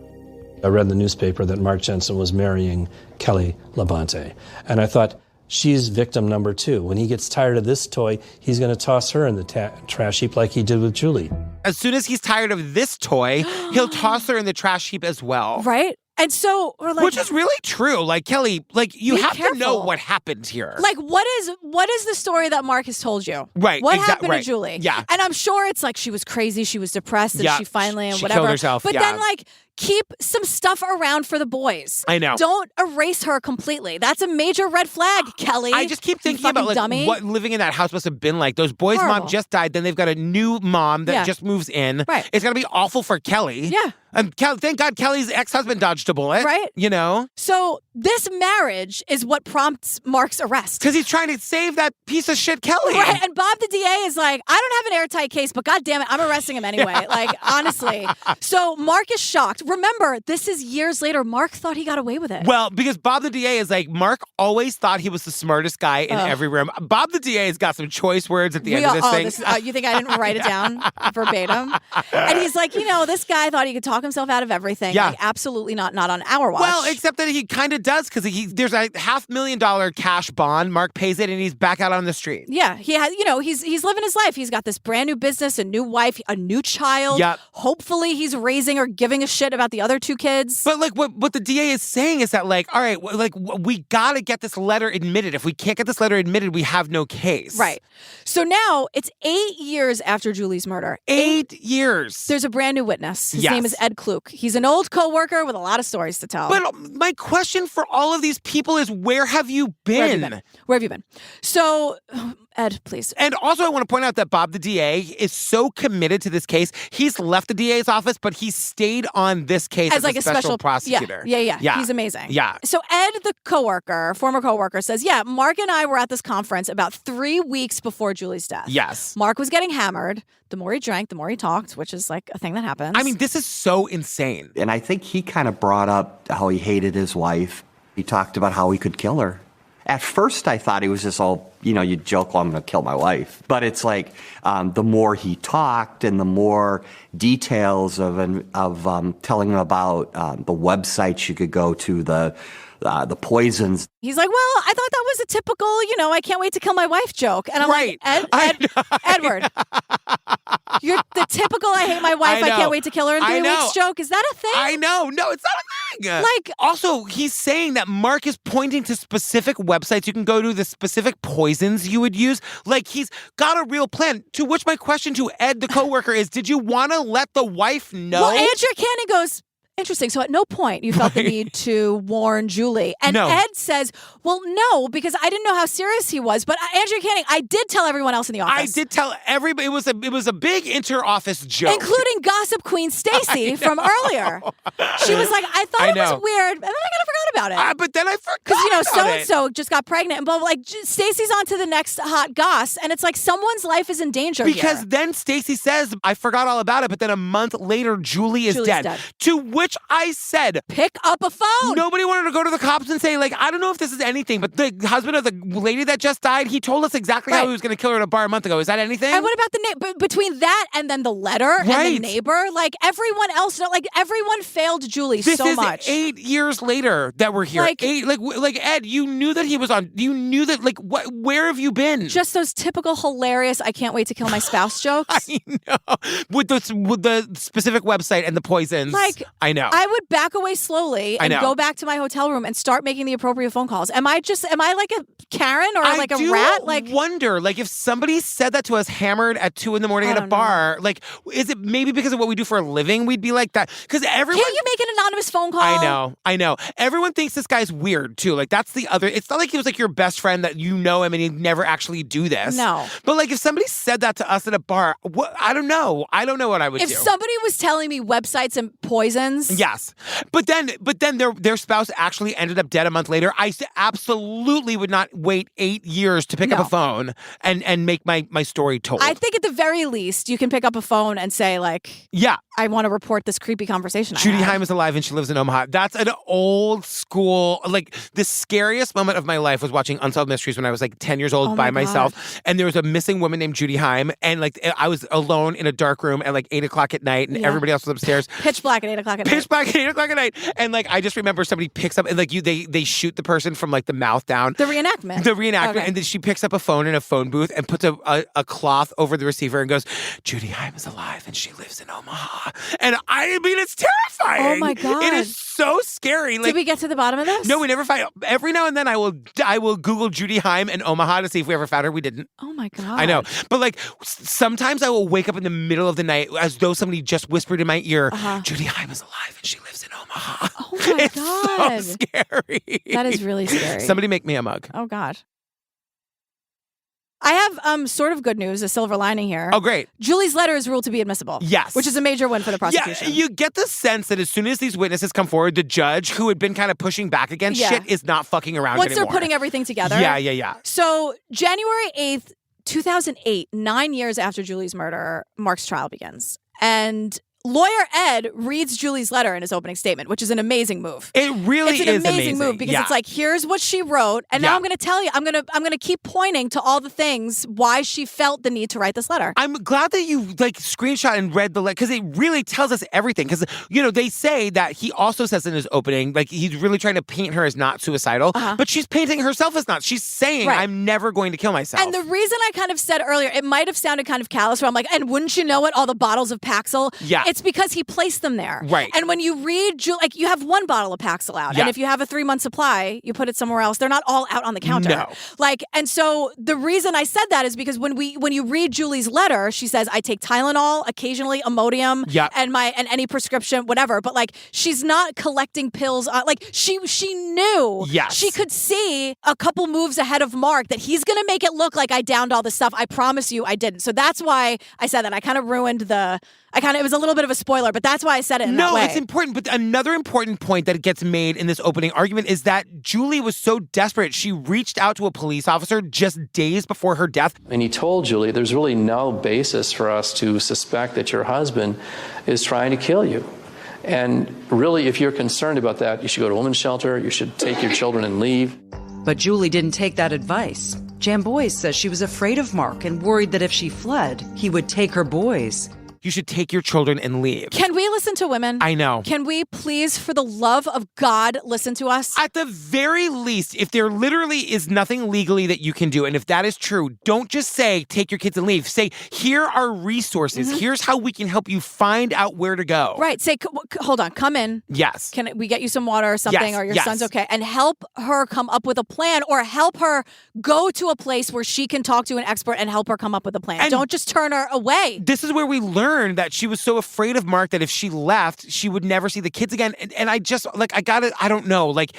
I read in the newspaper that Mark Jensen was marrying Kelly Labonte. And I thought, she's victim number 2. When he gets tired of this toy, he's going to toss her in the trash heap like he did with Julie. As soon as he's tired of this toy, he'll toss her in the trash heap as well. Right? And so we're like, which is really true. Like, Kelly, like, you have to know what happened here. Like, what is the story that Mark has told you? Right. What happened to Julie? Yeah. And I'm sure it's like she was crazy, she was depressed, and she finally and she whatever. killed herself. But then, like, keep some stuff around for the boys. I know. Don't erase her completely. That's a major red flag, Kelly. I just keep thinking about like what living in that house must have been like. Those boys' mom just died. Then they've got a new mom that just moves in. Right. It's gotta be awful for Kelly. Yeah. And thank God Kelly's ex-husband dodged a bullet. Right. You know? So this marriage is what prompts Mark's arrest. Because he's trying to save that piece of shit Kelly. Right. And Bob the DA is like, I don't have an airtight case, but God damn it, I'm arresting him anyway. Like, honestly. So Mark is shocked. Remember, this is years later. Mark thought he got away with it. Well, because Bob the DA is like, Mark always thought he was the smartest guy in every room. Bob the DA has got some choice words at the end of this thing. You think I didn't write it down verbatim? And he's like, this guy thought he could talk himself out of everything. Yeah. Like, absolutely not on our watch. Well, except that he kind of does, because there's a $500,000 cash bond. Mark pays it and he's back out on the street. Yeah, he has, he's living his life. He's got this brand new business, a new wife, a new child. Yep. Hopefully he's raising or giving a shit about the other two kids. But like what the DA is saying is that like, all right, like we got to get this letter admitted. If we can't get this letter admitted, we have no case. Right. So now it's 8 years after Julie's murder. 8 years. There's a brand new witness. His name is Ed Kluk. He's an old coworker with a lot of stories to tell. But my question for all of these people is, where have you been? Where have you been? So, Ed, please. And also, I want to point out that Bob the DA is so committed to this case. He's left the DA's office, but he stayed on this case as like a special prosecutor. Yeah. He's amazing. Yeah. So Ed, the former coworker, says, Mark and I were at this conference about 3 weeks before Julie's death. Yes. Mark was getting hammered. The more he drank, the more he talked, which is like a thing that happens. I mean, this is so insane. And I think he kind of brought up how he hated his wife. He talked about how he could kill her. At first, I thought he was just all, you joke, well, I'm going to kill my wife. But it's like the more he talked and the more details of telling him about the websites you could go to, the poisons. He's like, well, I thought that was a typical, I can't wait to kill my wife joke. And I'm like, Edward, you're the typical I hate my wife, I can't wait to kill her in 3 weeks joke. Is that a thing? I know. No, it's not a thing. Like, also, he's saying that Mark is pointing to specific websites you can go to, the specific poisons you would use. Like, he's got a real plan. To which my question to Ed, the coworker, is, did you want to let the wife know? Well, Andrew Cannon goes, interesting. So at no point you felt the need to warn Julie. And Ed says, well, no, because I didn't know how serious he was. But Andrew Canning, I did tell everyone else in the office. I did tell everybody. It was a big inter-office joke. Including gossip queen Stacy from earlier. She was like, I thought it was weird. And then I kind of forgot about it. But then I forgot because, so-and-so just got pregnant. And like, Stacy's on to the next hot goss. And it's like someone's life is in danger because here. Then Stacy says, I forgot all about it. But then a month later, Julie's dead. To which I said, pick up a phone. Nobody wanted to go to the cops and say, like, I don't know if this is anything, but the husband of the lady that just died, he told us exactly how he was going to kill her at a bar a month ago. Is that anything? And what about between that and then the letter and the neighbor? Like, everyone else, everyone failed Julie so much. This is 8 years later that we're here. Like Ed, you knew that he was on. You knew that. Like, where have you been? Just those typical hilarious, I can't wait to kill my spouse jokes. I know. With the specific website and the poisons. Like, I know. I would back away slowly and go back to my hotel room and start making the appropriate phone calls. Am I like a Karen or like a rat? Like, wonder, like, if somebody said that to us hammered at 2 a.m. at a bar, like, is it maybe because of what we do for a living we'd be like that? Because everyone... Can't you make an anonymous phone call? I know. Everyone thinks this guy's weird, too. Like, that's the other... It's not like he was like your best friend that you know him and he'd never actually do this. No. But like, if somebody said that to us at a bar, I don't know. I don't know what I would do. If somebody was telling me websites and poisons... Yes. But then their spouse actually ended up dead a month later. I absolutely would not wait 8 years to pick up a phone and make my story told. I think at the very least, you can pick up a phone and say, like, I want to report this creepy conversation. Judy Heim is alive and she lives in Omaha. That's an old school, like, the scariest moment of my life was watching Unsolved Mysteries when I was like 10 years old by myself. And there was a missing woman named Judy Heim. And like, I was alone in a dark room at like 8 o'clock at night and everybody else was upstairs. Pitch black at 8 o'clock at night. Pitch black at 8 o'clock at night. And like, I just remember somebody picks up and like they shoot the person from like the mouth down. The reenactment. Okay. And then she picks up a phone in a phone booth and puts a cloth over the receiver and goes, Judy Heim is alive and she lives in Omaha. And I mean, it's terrifying. Oh my God. It is so scary. Like, did we get to the bottom of this? No, we never found. Every now and then, I will Google Judy Heim in Omaha to see if we ever found her. We didn't. Oh my God. I know, but like sometimes I will wake up in the middle of the night as though somebody just whispered in my ear, "Judy Heim is alive and she lives in Omaha." Oh my God. It's so scary. That is really scary. Somebody make me a mug. Oh God. I have sort of good news, a silver lining here. Oh, great. Julie's letter is ruled to be admissible. Yes. Which is a major win for the prosecution. Yeah, you get the sense that as soon as these witnesses come forward, the judge, who had been kind of pushing back against shit, is not fucking around Once anymore. they're putting everything together. Yeah. So January 8th, 2008, 9 years after Julie's murder, Mark's trial begins. And lawyer Ed reads Julie's letter in his opening statement, which is an amazing move. It really is an amazing move because it's like, here's what she wrote, and now I'm going to tell you, I'm going to keep pointing to all the things why she felt the need to write this letter. I'm glad that you like screenshot and read the letter because it really tells us everything. Because they say that he also says in his opening, like he's really trying to paint her as not suicidal, but she's painting herself as not. She's saying, I'm never going to kill myself. And the reason I kind of said earlier, it might have sounded kind of callous, where I'm like, and wouldn't you know it, all the bottles of Paxil? Yeah. It's because he placed them there. Right. And when you read, like you have one bottle of Paxil out, and if you have a 3-month supply, you put it somewhere else. They're not all out on the counter. No. And so the reason I said that is because when you read Julie's letter, she says, I take Tylenol, occasionally Imodium, and any prescription, whatever. But like, she's not collecting pills. She knew. Yes. She could see a couple moves ahead of Mark that he's going to make it look like I downed all this stuff. I promise you I didn't. So that's why I said that. I kind of ruined it was a little bit of a spoiler, but that's why I said it in that way. No, it's important. But another important point that gets made in this opening argument is that Julie was so desperate, she reached out to a police officer just days before her death. And he told Julie, there's really no basis for us to suspect that your husband is trying to kill you. And really, if you're concerned about that, you should go to a women's shelter, you should take your children and leave. But Julie didn't take that advice. Jan Boyce says she was afraid of Mark and worried that if she fled, he would take her boys. You should take your children and leave. Can we listen to women? I know. Can we please, for the love of God, listen to us? At the very least, if there literally is nothing legally that you can do, and if that is true, don't just say, take your kids and leave. Say, here are resources. Mm-hmm. Here's how we can help you find out where to go. Right. Say, hold on, come in. Yes. Can we get you some water or something? Yes. Or your son's okay? And help her come up with a plan, or help her go to a place where she can talk to an expert and help her come up with a plan. And don't just turn her away. This is where we learn that she was so afraid of Mark that if she left, she would never see the kids again. And I just, I don't know. Like,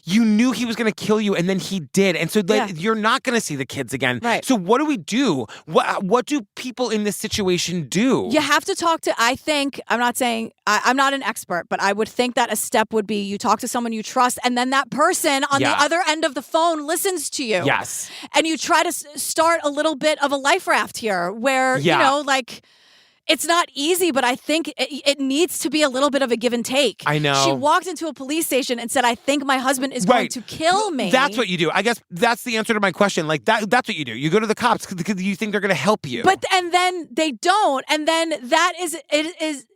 you knew he was going to kill you, and then he did. And so you're not going to see the kids again. Right. So what do we do? What do people in this situation do? You have to talk to, I think, I'm not saying, I'm not an expert, but I would think that a step would be you talk to someone you trust, and then that person on the other end of the phone listens to you. Yes. And you try to start a little bit of a life raft here where, it's not easy, but I think it needs to be a little bit of a give and take. I know. She walked into a police station and said, I think my husband is going to kill me. That's what you do. I guess that's the answer to my question. Like, that's what you do. You go to the cops because you think they're going to help you. And then they don't. And then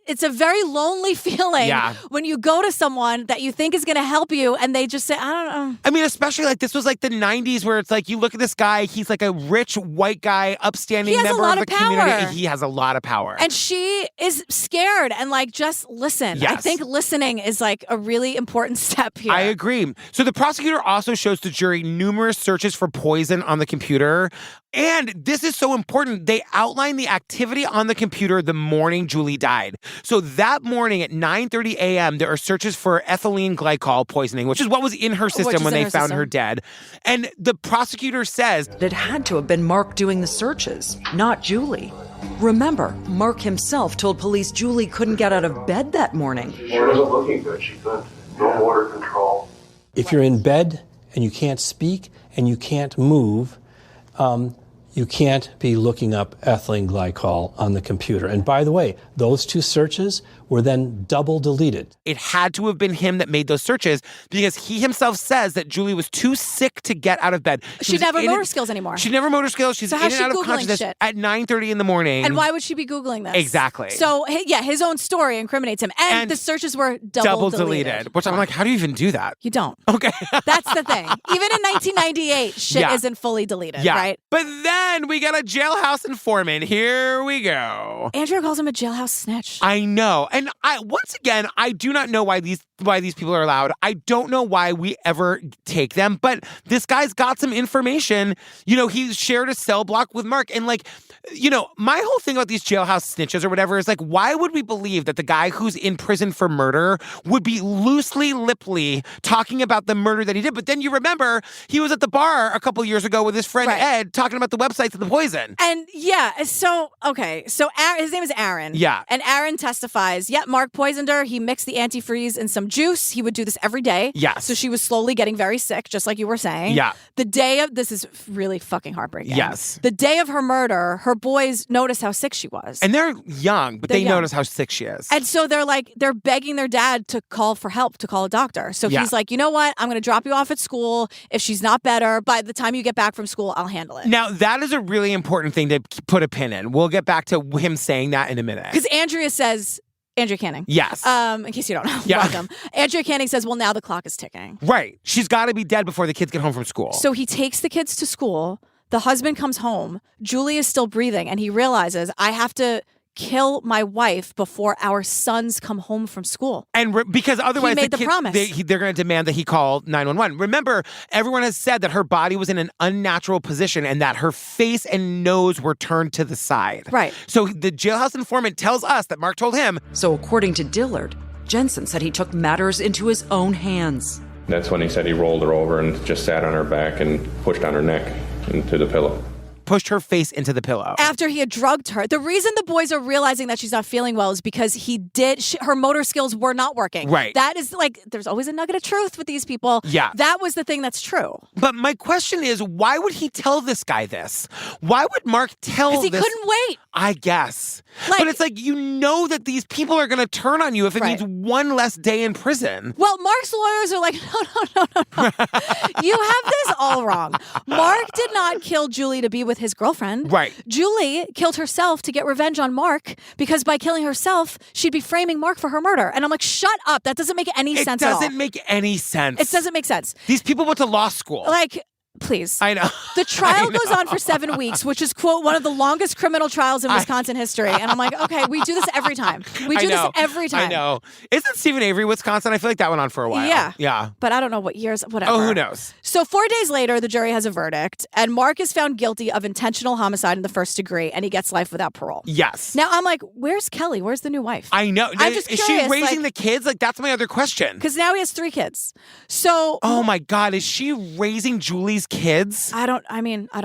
it's a very lonely feeling when you go to someone that you think is going to help you and they just say, I don't know. I mean, especially like this was like the 90s where it's like you look at this guy, he's like a rich white guy, upstanding member of the community. He has a lot of power. And she is scared and just listen. Yes. I think listening is like a really important step here. I agree. So the prosecutor also shows the jury numerous searches for poison on the computer. And this is so important. They outline the activity on the computer the morning Julie died. So that morning at 9:30 a.m., there are searches for ethylene glycol poisoning, which is what was in her system when they found her dead. And the prosecutor says it had to have been Mark doing the searches, not Julie. Remember, Mark himself told police Julie couldn't get out of bed that morning. She wasn't looking good. She couldn't. No motor control. If you're in bed and you can't speak and you can't move, you can't be looking up ethylene glycol on the computer. And by the way, those two searches were then double deleted. It had to have been him that made those searches because he himself says that Julie was too sick to get out of bed. She'd never motor skills anymore. She'd never motor skills. She's in and out of consciousness at 9:30 in the morning. And why would she be Googling this? Exactly. So, his own story incriminates him. And the searches were double deleted. Which I'm like, how do you even do that? You don't. Okay. That's the thing. Even in 1998, shit isn't fully deleted, right? But then we got a jailhouse informant. Here we go. Andrea calls him a jailhouse snitch. I know. And once again, I do not know why these why these people are allowed. I don't know why we ever take them, but this guy's got some information. He shared a cell block with Mark. And my whole thing about these jailhouse snitches or whatever is why would we believe that the guy who's in prison for murder would be lipply talking about the murder that he did? But then you remember he was at the bar a couple years ago with his friend Ed talking about the websites of the poison. And so his name is Aaron. Yeah. And Aaron testifies, Mark poisoned her. He mixed the antifreeze in some juice. He would do this every day. Yes. So she was slowly getting very sick, just like you were saying. Yeah. The day of, this is really fucking heartbreaking. Yes. The day of her murder, her boys noticed how sick she was. And they're young, but they notice how sick she is. And so they're begging their dad to call for help, to call a doctor. So he's like, you know what? I'm going to drop you off at school. If she's not better, by the time you get back from school, I'll handle it. Now, that is a really important thing to put a pin in. We'll get back to him saying that in a minute. Because Andrea Canning. Yes. In case you don't know. Yeah. Welcome. Andrea Canning says, well, now the clock is ticking. Right. She's got to be dead before the kids get home from school. So he takes the kids to school. The husband comes home. Julie is still breathing. And he realizes, I have to kill my wife before our sons come home from school. And because otherwise he made the promise. They're going to demand that he call 911. Remember, everyone has said that her body was in an unnatural position and that her face and nose were turned to the side. Right. So the jailhouse informant tells us that Mark told him. So according to Dillard, Jensen said he took matters into his own hands. That's when he said he rolled her over and just sat on her back and pushed on her neck into the pillow. Pushed her face into the pillow. After he had drugged her. The reason the boys are realizing that she's not feeling well is because her motor skills were not working. Right. That is there's always a nugget of truth with these people. Yeah. That was the thing that's true. But my question is, why would he tell this guy this? Why would Mark tell this? Because he couldn't wait. I guess. But it's that these people are going to turn on you if it means one less day in prison. Well, Mark's lawyers are like, no. You have this all wrong. Mark did not kill Julie to be with his girlfriend. Right. Julie killed herself to get revenge on Mark because by killing herself, she'd be framing Mark for her murder. And I'm like, shut up. That doesn't make any sense at all. It doesn't make any sense. It doesn't make sense. These people went to law school. Please. I know. The trial goes on for 7 weeks, which is, quote, one of the longest criminal trials in Wisconsin history. And I'm like, okay, we do this every time. We do this every time. I know. Isn't Stephen Avery, Wisconsin? I feel like that went on for a while. Yeah. Yeah. But I don't know what years, whatever. Oh, who knows? So 4 days later, the jury has a verdict, and Mark is found guilty of intentional homicide in the first degree, and he gets life without parole. Yes. Now, I'm like, where's Kelly? Where's the new wife? I know. I'm just is curious, she raising the kids? That's my other question. Because now he has 3 kids. So. Oh, my God. Is she raising Julie's kids? I don't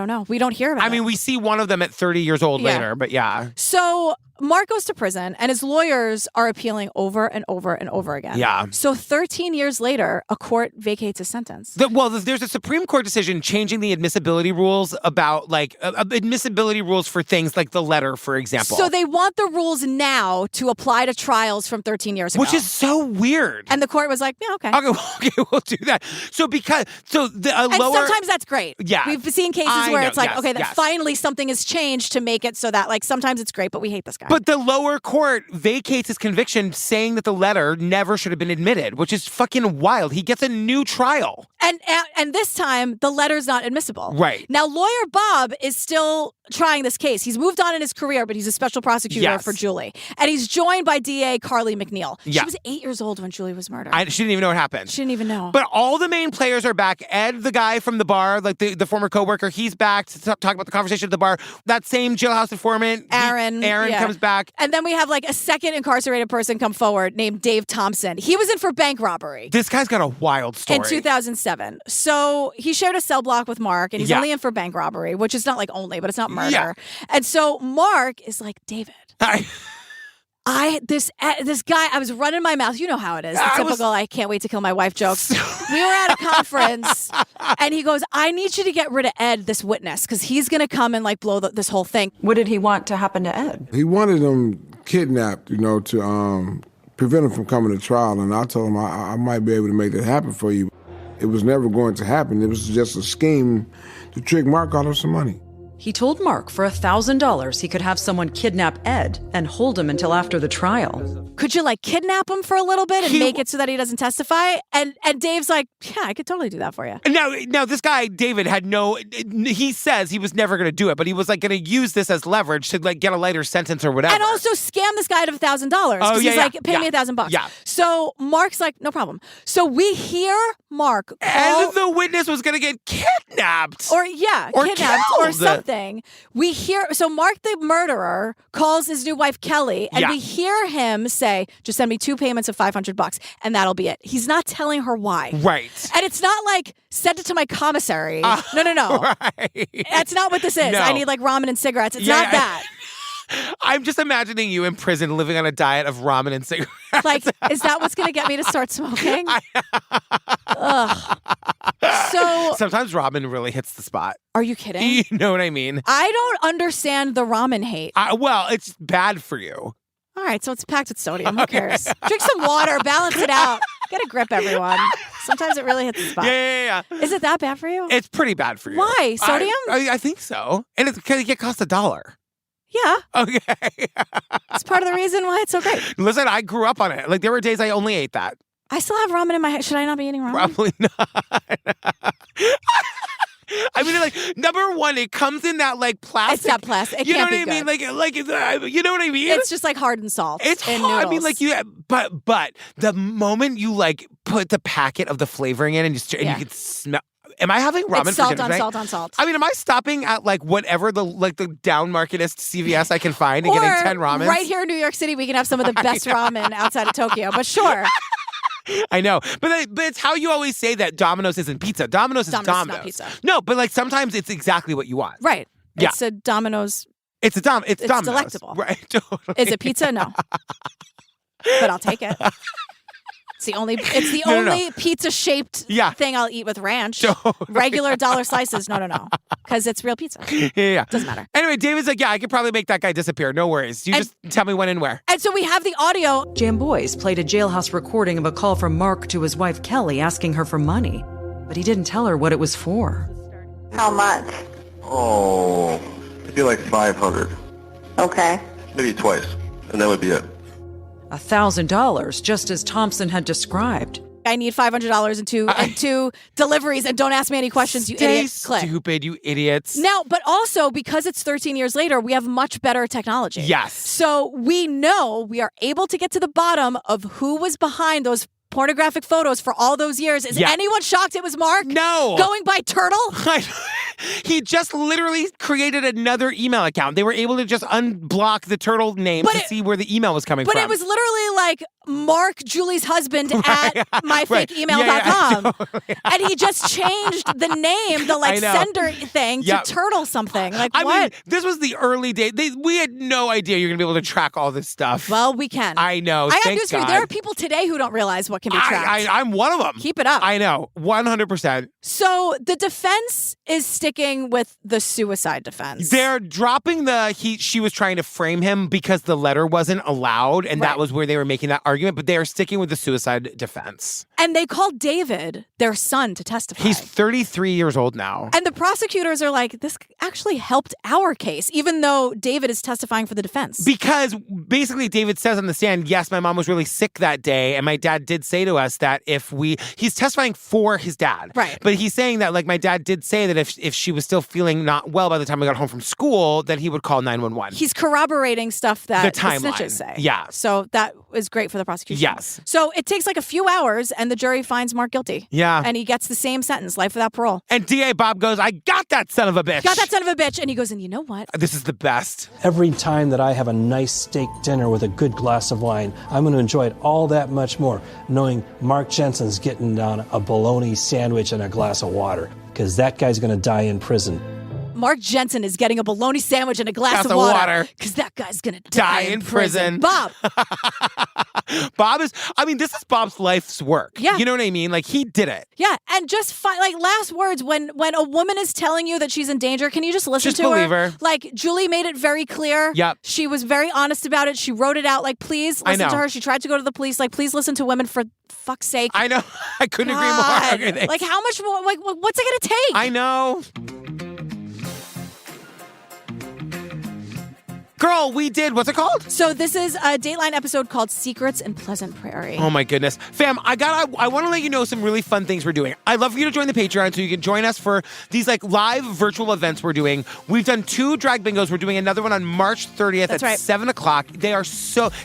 know. We don't hear about it. We see one of them at 30 years old later, but yeah. So Mark goes to prison, and his lawyers are appealing over and over and over again. Yeah. So 13 years later, a court vacates his sentence. There's a Supreme Court decision changing the admissibility rules about, admissibility rules for things like the letter, for example. So they want the rules now to apply to trials from 13 years ago. Which is so weird. And the court was like, yeah, okay. Okay, we'll do that. And sometimes that's great. Yeah. We've seen cases where it's like, finally something has changed to make it so that, sometimes it's great, but we hate this guy. But the lower court vacates his conviction, saying that the letter never should have been admitted, which is fucking wild. He gets a new trial. And this time, the letter's not admissible. Right. Now, lawyer Bob is still trying this case. He's moved on in his career, but he's a special prosecutor for Julie. And he's joined by DA Carly McNeil. Yeah. She was 8 years old when Julie was murdered. She didn't even know what happened. She didn't even know. But all the main players are back. Ed, the guy from the bar, the former coworker, he's back to talk about the conversation at the bar. That same jailhouse informant, Aaron comes back. And then we have a second incarcerated person come forward named Dave Thompson. He was in for bank robbery. This guy's got a wild story. In 2007. So he shared a cell block with Mark, and he's only in for bank robbery, which is not only, but it's not murder. Yeah. And so Mark is like, David. This guy, I was running my mouth. You know how it is. The typical, I can't wait to kill my wife jokes. We were at a conference, and he goes, I need you to get rid of Ed, this witness, because he's going to come and blow this whole thing. What did he want to happen to Ed? He wanted him kidnapped, to prevent him from coming to trial. And I told him I might be able to make that happen for you. It was never going to happen. It was just a scheme to trick Mark out of some money. He told Mark for $1,000 he could have someone kidnap Ed and hold him until after the trial. could you like kidnap him for a little bit and make it so that he doesn't testify? And Dave's like, yeah, I could totally do that for you. Now this guy, David, he says he was never going to do it, but he was like going to use this as leverage to like get a lighter sentence or whatever. And also scam this guy out of $1,000. Oh, yeah, he's like, pay me $1,000. Yeah. So Mark's like, no problem. So we hear Mark and the witness was going to get kidnapped. Or kidnapped killed. or something. We hear, so Mark the murderer calls his new wife Kelly, and we hear him say, just send me 2 payments of $500 and that'll be it. He's not telling her why. Right. And it's not like, send it to my commissary. No. Right. That's not what this is. No. I need like ramen and cigarettes. It's not that. I'm just imagining you in prison living on a diet of ramen and cigarettes. Like, is that what's going to get me to start smoking? Ugh. So sometimes ramen really hits the spot. Are you kidding? You know what I mean? I don't understand the ramen hate. Well, it's bad for you. All right, so it's packed with sodium. Who cares? Drink some water, balance it out. Get a grip, everyone. Sometimes it really hits the spot. Yeah. Is it that bad for you? It's pretty bad for you. Why? Sodium? I think so. And it costs $1. Yeah. Okay. It's part of the reason why it's so great. Listen, I grew up on it. Like, there were days I only ate that. I still have ramen in my head. Should I not be eating ramen? Probably not. I mean, like, number one, it comes in that, like, plastic. It's that plastic. It you know can't what I mean? be Like, you know what I mean? It's just like hardened salt. It's in hard. noodles. I mean, like, but the moment you, like, put the packet of the flavoring in and you can smell. Am I having ramen it's salt for dinner on tonight? salt on salt. I mean, am I stopping at like whatever the down marketist CVS I can find and getting 10 ramens? Right here in New York City, we can have some of the best ramen outside of Tokyo. But sure. I know, but it's how you always say that Domino's isn't pizza. Domino's is Domino's. Not pizza. No, but like sometimes it's exactly what you want. Right. Yeah. It's a Domino's. It's Domino's. Delectable. Right. Totally. Is it pizza? No. But I'll take it. It's the only pizza-shaped thing I'll eat with ranch. Totally. Regular dollar slices, no. Because it's real pizza. Yeah. Doesn't matter. Anyway, David's like, I could probably make that guy disappear. No worries. You just tell me when and where. And so we have the audio. Jamboys played a jailhouse recording of a call from Mark to his wife Kelly asking her for money. But he didn't tell her what it was for. How much? Oh, maybe like 500. Okay. Maybe twice. And that would be it. $1,000, just as Thompson had described. I need $500 and two deliveries, and don't ask me any questions, you idiot. Click. Stupid, you idiots. Now, but also, because it's 13 years later, we have much better technology. Yes. So we know we are able to get to the bottom of who was behind those pornographic photos for all those years. Is anyone shocked it was Mark? No. Going by Turtle? He just literally created another email account. They were able to just unblock the Turtle name to see where the email was coming from. But it was literally like Mark, Julie's husband, at myfakeemail.com. Totally. And he just changed the name, the sender thing to Turtle something. Like, I what? mean, this was the early days. We had no idea you're going to be able to track all this stuff. Well, we can. I know. I got Thank news for you. God. There are people today who don't realize what can be tracked. I'm one of them. Keep it up. I know. 100%. So the defense is sticking with the suicide defense. They're dropping she was trying to frame him because the letter wasn't allowed, and that was where they were making that argument, but they are sticking with the suicide defense. And they called David, their son, to testify. He's 33 years old now. And the prosecutors are like, this actually helped our case, even though David is testifying for the defense. Because basically David says on the stand, yes, my mom was really sick that day, and my dad did say to us that he's testifying for his dad. Right. But he's saying that, like, my dad did say that if she was still feeling not well by the time we got home from school, that he would call 911. He's corroborating stuff that the snitches say. Yeah. So that is great for the prosecution. Yes. So it takes like a few hours, and the jury finds Mark guilty. Yeah. And he gets the same sentence, life without parole. And DA Bob goes, I got that son of a bitch. Got that son of a bitch. And he goes, and you know what? This is the best. Every time that I have a nice steak dinner with a good glass of wine, I'm going to enjoy it all that much more, knowing Mark Jensen's getting down a bologna sandwich and a glass of water, because that guy's going to die in prison. Mark Jensen is getting a bologna sandwich and a glass of water because that guy's going to die in prison. Bob. This is Bob's life's work. Yeah. You know what I mean? Like, he did it. Yeah. And just last words, when a woman is telling you that she's in danger, can you just listen to believe her? Like, Julie made it very clear. Yep. She was very honest about it. She wrote it out. Like, please listen to her. She tried to go to the police. Like, please listen to women for fuck's sake. I know. I couldn't agree more. Okay, like, how much more? Like, what's it going to take? I know. Girl, we did. What's it called? So this is a Dateline episode called Secrets in Pleasant Prairie. Oh my goodness. Fam, I want to let you know some really fun things we're doing. I'd love for you to join the Patreon so you can join us for these like live virtual events we're doing. We've done 2 drag bingos. We're doing another one on March 30th at 7 o'clock. They are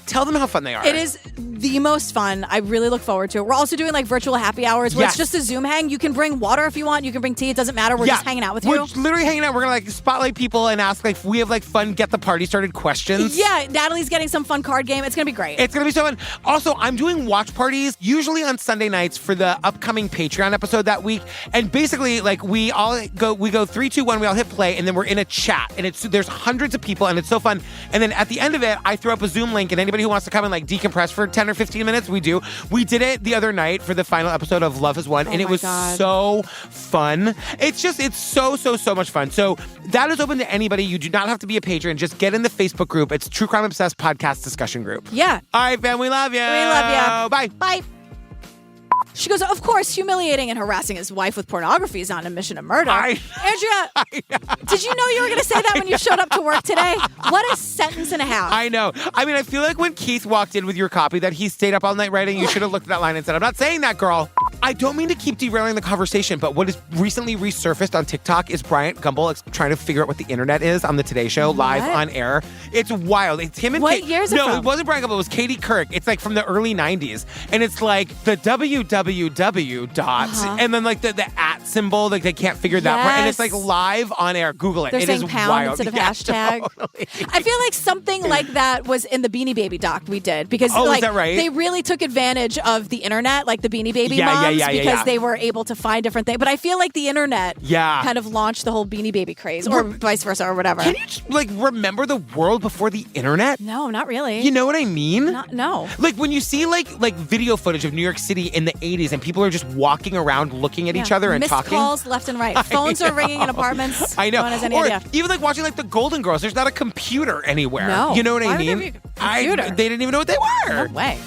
tell them how fun they are. It is the most fun. I really look forward to it. We're also doing like virtual happy hours where it's just a Zoom hang. You can bring water if you want. You can bring tea. It doesn't matter. We're just hanging out with you. We're literally hanging out. We're going to like spotlight people and ask like if we have like fun get the party started questions. Yeah, Natalie's getting some fun card game. It's going to be great. It's going to be so fun. Also, I'm doing watch parties usually on Sunday nights for the upcoming Patreon episode that week. And basically like we go 3, 2, 1, we all hit play and then we're in a chat and there's hundreds of people and it's so fun. And then at the end of it, I throw up a Zoom link and anybody who wants to come and like decompress for 10 or 15 minutes, we do. We did it the other night for the final episode of Love Has Won and it was so fun. It's so much fun. So that is open to anybody. You do not have to be a patron. Just get in the Facebook group. It's True Crime Obsessed Podcast Discussion Group. Yeah. All right, fam, we love you. We love you. Bye. Bye. She goes, of course, humiliating and harassing his wife with pornography is not an admission of murder. Andrea, did you know you were going to say that when you showed up to work today? What a sentence and a half. I know. I mean, I feel like when Keith walked in with your copy that he stayed up all night writing, you should have looked at that line and said, I'm not saying that, girl. I don't mean to keep derailing the conversation, but what is recently resurfaced on TikTok is Bryant Gumbel trying to figure out what the internet is on the Today Show live on air. It's wild. It's him and What year is it from? No, it wasn't Bryant Gumbel. It was Katie Couric. It's like from the early 90s. And it's like the www dot and then like the at symbol, like they can't figure that part. And it's like live on air. Google it. They're It saying is pound wild. instead of hashtag. Totally. I feel like something like that was in the Beanie Baby doc we did because is that right? they really took advantage of the internet, like the Beanie Baby moms, because they were able to find different things. But I feel like the internet kind of launched the whole Beanie Baby craze, or vice versa, or whatever. Can you just, like remember the world before the internet? No, not really. You know what I mean? No. Like when you see like video footage of New York City in the 80s and people are just walking around looking at each other and Missed talking. calls left and right. Phones are ringing in apartments. I know. No one has any or idea. even like watching like the Golden Girls. There's not a computer anywhere. No. You know what Why I would there mean? be a computer? They didn't even know what they were. No way.